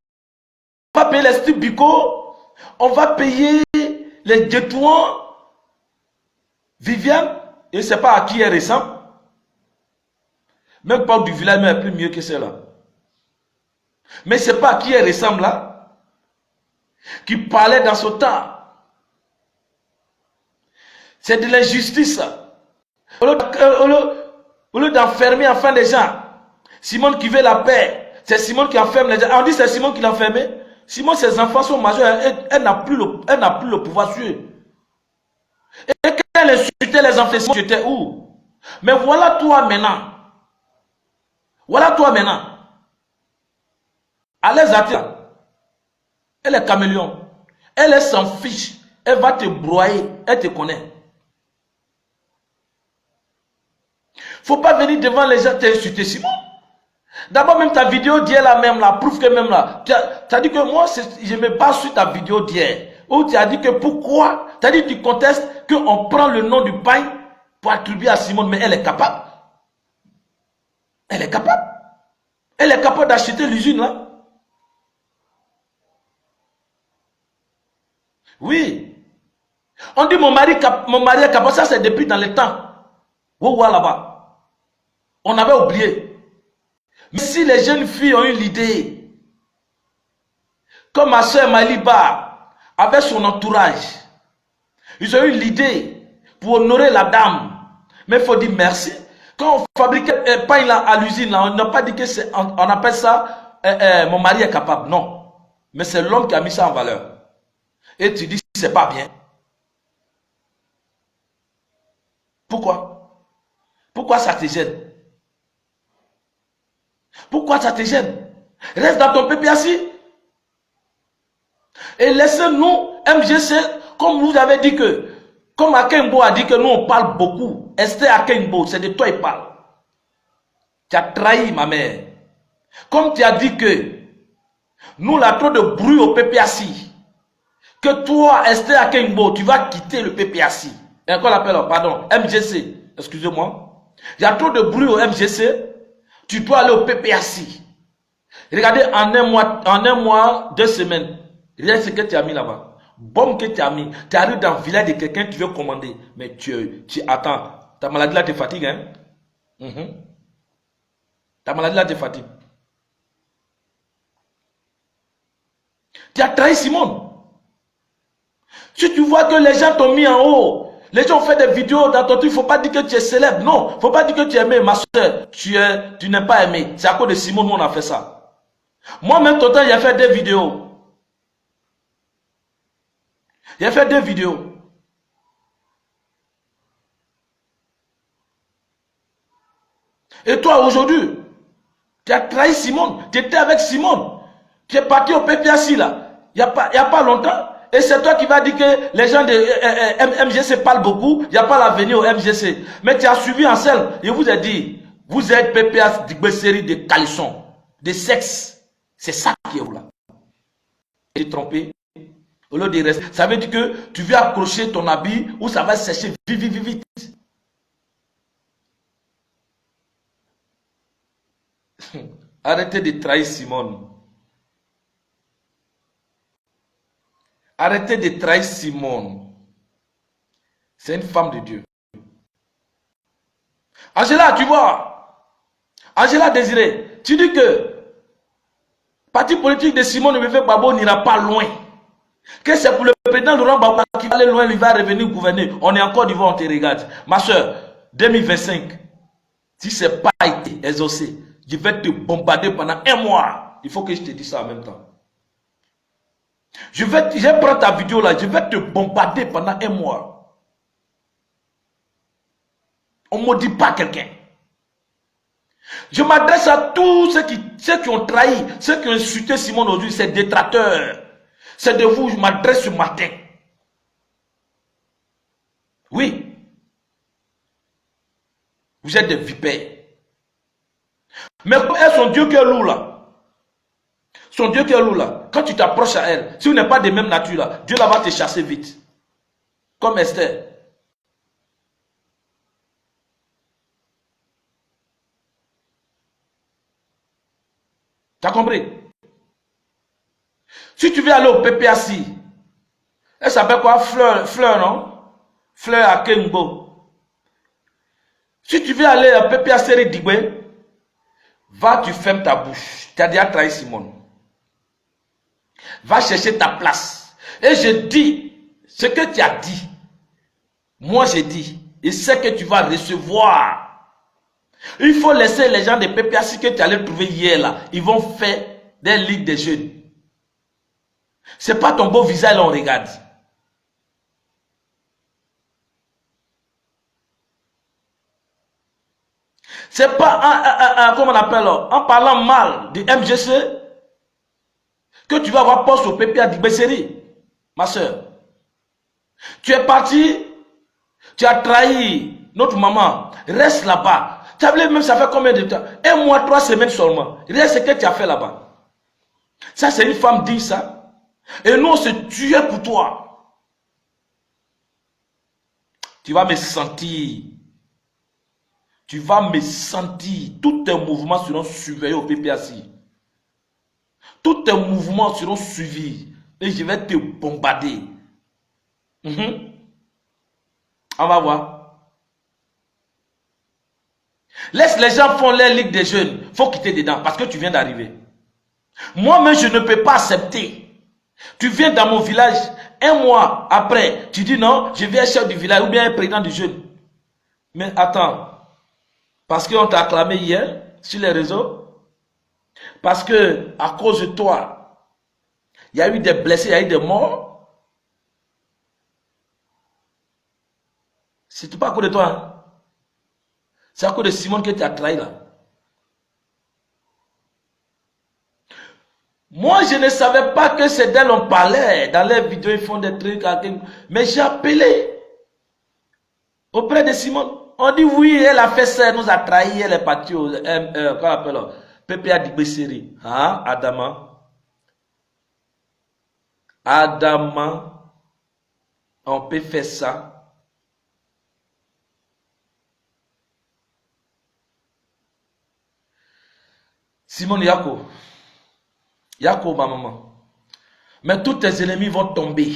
va payer les stupicots, on va payer les détours. Viviane, et je ne sais pas à qui elle ressemble. Même pas du village, mais elle est plus mieux que celle-là. Mais je ne sais pas à qui elle ressemble là. Qui parlait dans ce temps. C'est de l'injustice. Au lieu d'enfermer enfin les gens. Simone qui veut la paix. C'est Simone qui enferme les gens. On dit c'est Simone qui l'a enfermé. Simone, ses enfants sont majeurs. Elle n'a plus le pouvoir sur eux. Et quand elle insultait les enfants, tu étais où? Mais voilà toi maintenant. Voilà toi maintenant. À l'aise à toi. Elle est caméléon. Elle s'en fiche. Elle va te broyer. Elle te connaît. Faut pas venir devant les gens t'insulter, Simon. D'abord, même ta vidéo d'hier là, même là, prouve que même là, tu as dit que moi, je me base sur ta vidéo d'hier. Où tu as dit que pourquoi, tu as dit que tu contestes qu'on prend le nom du pain pour attribuer à Simone, mais elle est capable. Elle est capable. Elle est capable d'acheter l'usine là. Oui. On dit mon mari est capable, ça c'est depuis dans le temps. Wow, là-bas. On avait oublié. Mais si les jeunes filles ont eu l'idée, comme ma soeur Maliba, avec son entourage, ils ont eu l'idée pour honorer la dame. Mais il faut dire merci. Quand on fabriquait un pain à l'usine, on n'a pas dit que c'est, on appelle ça, mon mari est capable. Non. Mais c'est l'homme qui a mis ça en valeur. Et tu dis, c'est pas bien. Pourquoi? Pourquoi ça te gêne? Pourquoi ça te gêne? Reste dans ton PPAC. Et laissez-nous, MGC, comme vous avez dit que, comme Akenbo a dit que nous on parle beaucoup. Esther Akenbo, c'est de toi il parle. Tu as trahi ma mère. Comme tu as dit que, nous là trop de bruit au PPAC. Que toi, Esther Akenbo, tu vas quitter le PPAC. Et encore l'appel, pardon, MGC, excusez-moi. Il y a trop de bruit au MGC. Tu dois aller au PPAC. Regardez, en un mois, 2 semaines, regarde ce que tu as mis là-bas. Bombe que tu as mis. Tu arrives dans le village de quelqu'un, tu veux commander. Mais tu attends. Ta maladie là te fatigue, hein? Ta maladie là te fatigue. Tu as trahi Simone. Si tu vois que les gens t'ont mis en haut, les gens ont fait des vidéos dans ton truc, il ne faut pas dire que tu es célèbre. Non, il ne faut pas dire que tu es aimé. Ma soeur, tu n'es pas aimé. C'est à cause de Simone qu'on a fait ça. Moi-même, tout le temps, j'ai fait 2 vidéos. J'ai fait 2 vidéos. Et toi, aujourd'hui, tu as trahi Simone. Tu étais avec Simone. Tu es parti au PPAC là. Il n'y a pas longtemps. Et c'est toi qui vas dire que les gens de MGC parlent beaucoup. Il n'y a pas l'avenir au MGC. Mais tu as suivi en selle. Je vous ai dit, vous êtes PPAC de série de calissons, de sexe. C'est ça qui est où là. Tu es trompé. Au lieu de rester. Ça veut dire que tu veux accrocher ton habit ou ça va sécher vite. Arrêtez de trahir Simone. Arrêtez de trahir Simone. C'est une femme de Dieu. Angela, tu vois. Angela Désiré, tu dis que parti politique de Simone Babo n'ira pas loin. Que c'est pour le président Laurent Gbagbo qui va aller loin, il va revenir gouverner. On est encore devant, on te regarde. Ma soeur, 2025, si ce n'est pas été exaucé, je vais te bombarder pendant 1 mois. Il faut que je te dise ça en même temps. Je vais prendre ta vidéo là, je vais te bombarder pendant 1 mois. On ne maudit pas quelqu'un. Je m'adresse à tous ceux qui ont trahi, ceux qui ont insulté Simone aujourd'hui, ces détracteurs. C'est de vous que je m'adresse ce matin. Oui. Vous êtes des vipères. Mais comme elles sont Dieu qui est lourd là. Son Dieu qui est lourd là. Quand tu t'approches à elle, si vous n'êtes pas de même nature là, Dieu là va te chasser vite. Comme Esther. Tu as compris? Si tu veux aller au PPAC, elle s'appelle quoi? Fleur, non? Fleur à Kengo. Si tu veux aller au PPAC Digwe, va, tu fermes ta bouche. Tu as déjà trahi Simone. Va chercher ta place. Et je dis, ce que tu as dit, moi je dis, et ce que tu vas recevoir. Il faut laisser les gens de PPAC que tu allais trouver hier là. Ils vont faire des ligues de jeunes. C'est pas ton beau visage là on regarde. C'est pas, comment on appelle, en parlant mal du MGC, que tu vas avoir poste au PPA d'Ibesseri, ma soeur. Tu es parti, tu as trahi notre maman, reste là-bas. Tu as vu même ça fait combien de temps? 1 mois, 3 semaines seulement. Regarde ce que tu as fait là-bas. Ça, c'est une femme digne, ça. Et nous, on se tuait pour toi. Tu vas me sentir. Tu vas me sentir. Tous tes mouvements seront surveillés au PPAC. Tous tes mouvements seront suivis. Et je vais te bombarder. On va voir. Laisse les gens faire leur ligue des jeunes. Il faut quitter dedans parce que tu viens d'arriver. Moi-même, je ne peux pas accepter. Tu viens dans mon village, 1 mois après, tu dis non, je viens chef du village ou bien président du jeune. Mais attends, parce qu'on t'a acclamé hier sur les réseaux, parce que à cause de toi, il y a eu des blessés, il y a eu des morts. C'est pas à cause de toi. Hein? C'est à cause de Simone que tu as trahi là. Moi, je ne savais pas que c'est d'elle on parlait. Dans les vidéos, ils font des trucs. Mais j'ai appelé auprès de Simone. On dit oui, elle a fait ça, elle nous a trahi, elle est partie au PPA d'Ibesseri. Hein, Adama? Adama, on peut faire ça. Simone Yako. Yako, ma maman. Mais tous tes ennemis vont tomber.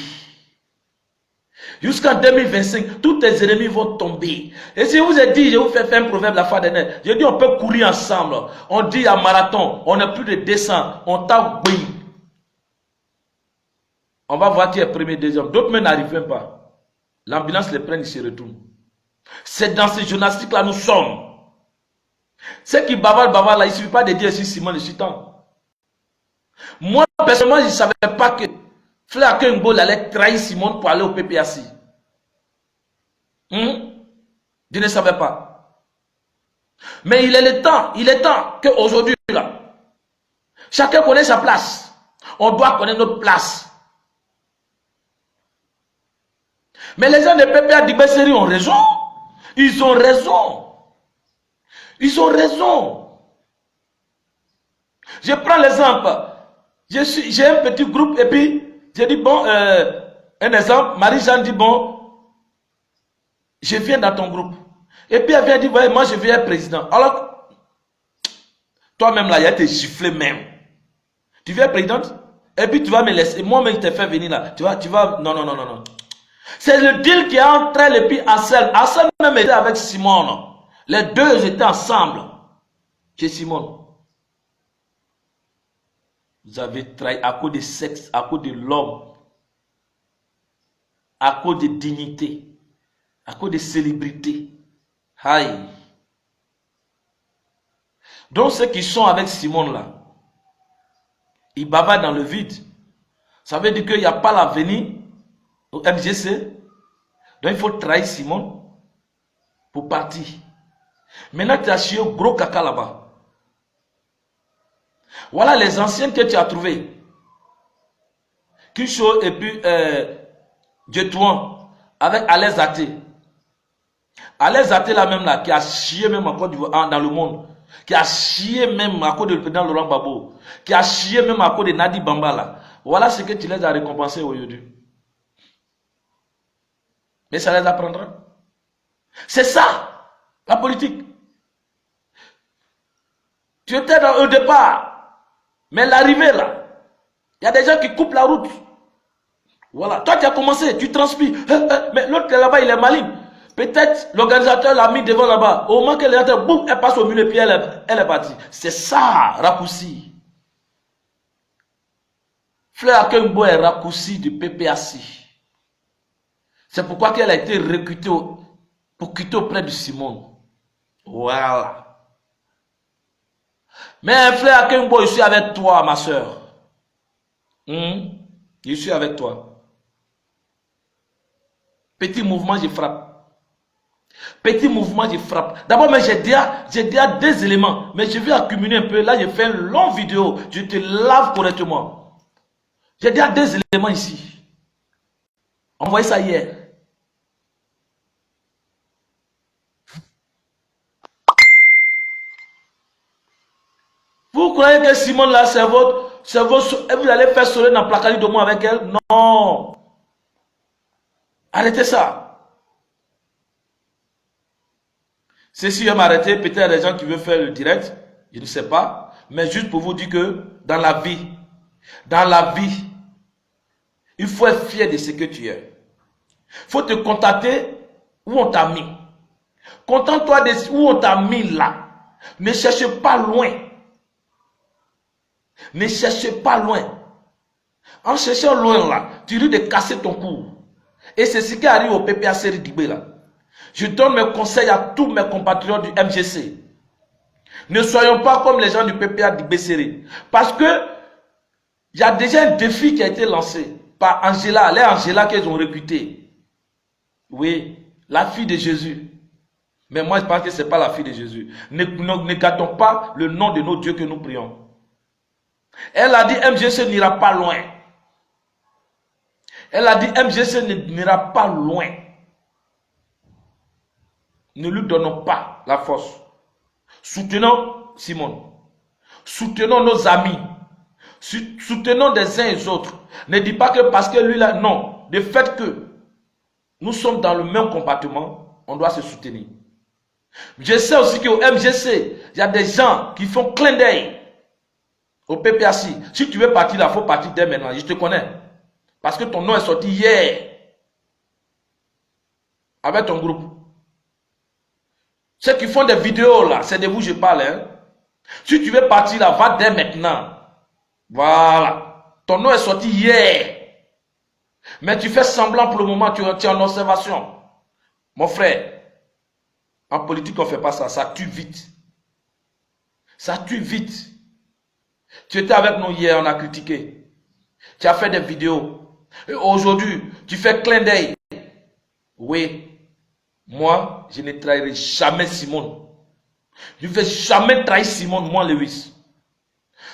Jusqu'en 2025, tous tes ennemis vont tomber. Et si je vous ai dit, je vous fais faire un proverbe la fois dernière. J'ai dit, on peut courir ensemble. On dit à marathon, on n'a plus de descente. On tape, oui. On va voir qui est premier, deuxième. D'autres même n'arrivent même pas. L'ambulance les prend, ils se retournent. C'est dans ces gymnastiques-là nous sommes. Ceux qui bavardent là, il ne suffit pas de dire si Simon le Chitan. Moi, personnellement, je ne savais pas que Frère Kengol allait trahir Simone pour aller au PPAC. Je ne savais pas. Mais il est temps qu'aujourd'hui, là, chacun connaît sa place. On doit connaître notre place. Mais les gens de PPA d'Ibesseri ont raison. Ils ont raison. Ils ont raison. Je prends l'exemple. J'ai un petit groupe et puis j'ai dit bon, un exemple, Marie-Jeanne dit bon, je viens dans ton groupe. Et puis elle vient dire, ouais, moi je viens être président. Alors, toi-même là, il y a été giflé même. Tu viens être présidente et puis tu vas me laisser. Moi-même je t'ai fait venir là. Tu vas, non. C'est le deal qui est entre elle et puis Ansel. Ansel même était avec Simone. Les deux étaient ensemble chez Simone. Vous avez trahi à cause de sexe, à cause de l'homme, à cause de dignité, à cause de célébrité. Aïe. Donc ceux qui sont avec Simone là, ils bavardent dans le vide. Ça veut dire qu'il n'y a pas l'avenir au MGC. Donc il faut trahir Simone pour partir. Maintenant tu as chié au gros caca là-bas. Voilà les anciens que tu as trouvés. Kisho et puis Djetouan avec Alain Zate. Alain Zate là même là, qui a chié même encore dans le monde. Qui a chié même à cause du président Laurent Gbagbo. Qui a chié même à cause de Nadi Bamba là. Voilà ce que tu les as récompensés aujourd'hui. Mais ça les apprendra. C'est ça, la politique. Tu étais au départ. Mais l'arrivée là, il y a des gens qui coupent la route. Voilà. Toi, tu as commencé, tu transpires. Mais l'autre là-bas, il est maligne. Peut-être l'organisateur l'a mis devant là-bas. Au moment qu'elle est boum, elle passe au milieu, puis elle est partie. C'est ça, raccourci. Fleur Akengbo est raccourci du PPAC. C'est pourquoi qu'elle a été recrutée pour quitter auprès de Simone. Voilà. Mais frère Akengbo, je suis avec toi, ma soeur. Je suis avec toi. Petit mouvement, je frappe. Petit mouvement, je frappe. D'abord, mais j'ai déjà des éléments. Mais je vais accumuler un peu. Là, je fais une longue vidéo. Je te lave correctement. J'ai déjà des éléments ici. Envoyez ça hier. Vous croyez que Simone là, c'est votre, vous allez faire soleil dans placali de moi avec elle? Non. Arrêtez ça. C'est si je m'arrêter, peut-être il y a des gens qui veulent faire le direct, je ne sais pas. Mais juste pour vous dire que dans la vie, il faut être fier de ce que tu es. Il faut te contacter où on t'a mis. Contente-toi de où on t'a mis là. Ne cherche pas loin. Ne cherche pas loin. En cherchant loin là, tu risques de casser ton cou. Et c'est ce qui arrive au PPA Série Dibé là. Je donne mes conseils à tous mes compatriotes du MGC. Ne soyons pas comme les gens du PPA Dibé Série. Parce que il y a déjà un défi qui a été lancé par Angela, les Angela qu'ils ont recruté. Oui, la fille de Jésus. Mais moi je pense que ce n'est pas la fille de Jésus. Ne gâtons pas le nom de nos dieux que nous prions. Elle a dit MGC n'ira pas loin. Elle a dit MGC n'ira pas loin. Ne lui donnons pas la force. Soutenons Simone. Soutenons nos amis. Soutenons des uns et des autres. Ne dis pas que parce que lui là, non. Le fait que nous sommes dans le même compartiment, on doit se soutenir. Je sais aussi qu'au MGC, il y a des gens qui font clin d'œil au PPAC. Si tu veux partir là, il faut partir dès maintenant. Je te connais. Parce que ton nom est sorti hier. Avec ton groupe. Ceux qui font des vidéos là, c'est de vous que je parle. Hein? Si tu veux partir là, va dès maintenant. Voilà. Ton nom est sorti hier. Mais tu fais semblant pour le moment, tu es en observation. Mon frère, en politique, on ne fait pas ça. Ça tue vite. Ça tue vite. Tu étais avec nous hier, on a critiqué. Tu as fait des vidéos. Et aujourd'hui, tu fais clin d'œil. Oui. Moi, je ne trahirai jamais Simone. Je ne vais jamais trahir Simone, moi, Lewis.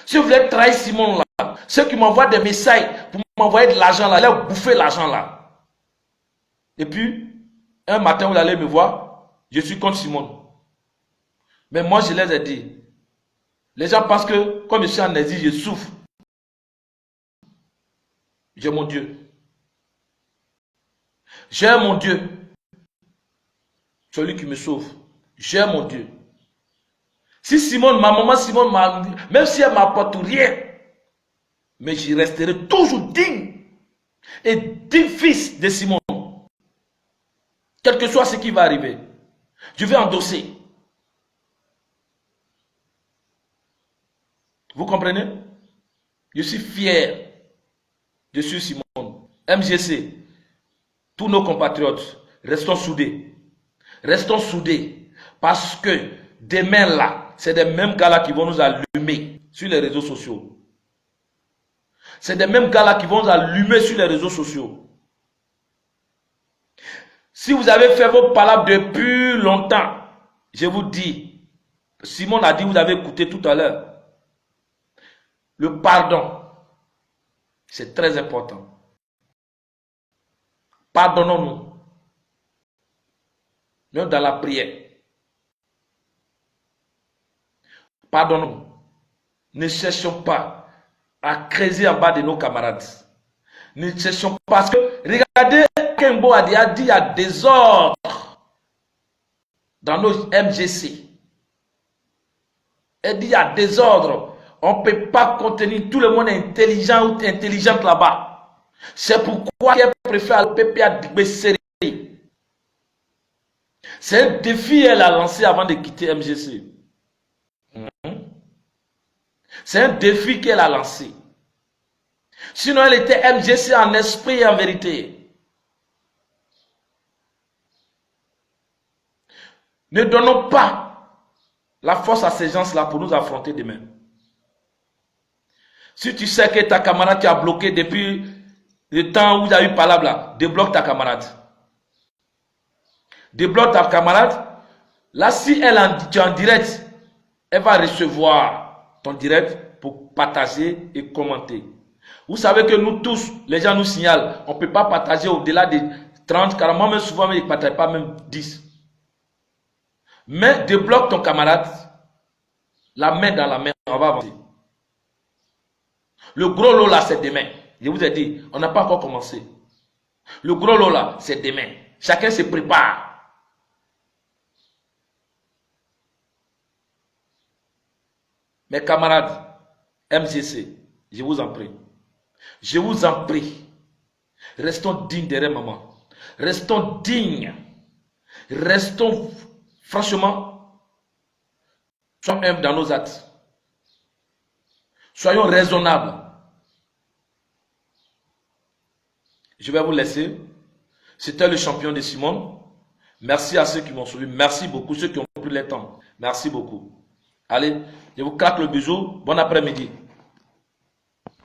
Si vous voulez trahir Simone, là, ceux qui m'envoient des messages pour m'envoyer de l'argent, là, allez bouffer l'argent, là. Et puis, un matin, vous allez me voir, je suis contre Simone. Mais moi, je les ai dit. Les gens pensent que, comme je suis en exil, je souffre. J'ai mon Dieu. J'ai mon Dieu. Celui qui me sauve. J'ai mon Dieu. Si Simone, ma maman Simone, même si elle m'apporte rien, mais je resterai toujours digne. Et digne fils de Simone. Quel que soit ce qui va arriver. Je vais endosser. Vous comprenez? Je suis fier. Je suis Simone. MGC. Tous nos compatriotes. Restons soudés. Restons soudés. Parce que demain là, c'est des mêmes gars là qui vont nous allumer sur les réseaux sociaux. C'est des mêmes gars là qui vont nous allumer sur les réseaux sociaux. Si vous avez fait vos palabres depuis longtemps, je vous dis, Simone a dit, vous avez écouté tout à l'heure, le pardon, c'est très important. Pardonnons-nous. Même dans la prière. Pardonnons. Ne cherchons pas à creuser en bas de nos camarades. Ne cherchons pas. Parce que, regardez, Kembo a dit, il y a des ordres dans nos MGC. Elle dit, il y a des ordres. On ne peut pas contenir tout le monde intelligent ou intelligente là-bas. C'est pourquoi elle préfère le PPA Dibé Série. C'est un défi qu'elle a lancé avant de quitter MGC. C'est un défi qu'elle a lancé. Sinon, elle était MGC en esprit et en vérité. Ne donnons pas la force à ces gens-là pour nous affronter demain. Si tu sais que ta camarade qui a bloqué depuis le temps où il y a eu palabre là, débloque ta camarade. Débloque ta camarade. Là, si tu es en direct, elle va recevoir ton direct pour partager et commenter. Vous savez que nous tous, les gens nous signalent, on ne peut pas partager au-delà de 30, 40, moi même souvent, ils ne partagent pas même 10. Mais débloque ton camarade, la main dans la main, on va avancer. Le gros lot là, c'est demain. Je vous ai dit, on n'a pas encore commencé. Le gros lot là, c'est demain. Chacun se prépare. Mes camarades, MGC, je vous en prie. Je vous en prie. Restons dignes derrière maman. Restons dignes. Restons, franchement, soyons humbles dans nos actes. Soyons raisonnables. Je vais vous laisser. C'était le champion de Simone. Merci à ceux qui m'ont suivi. Merci beaucoup, ceux qui ont pris le temps. Merci beaucoup. Allez, je vous claque le bisou. Bon après-midi.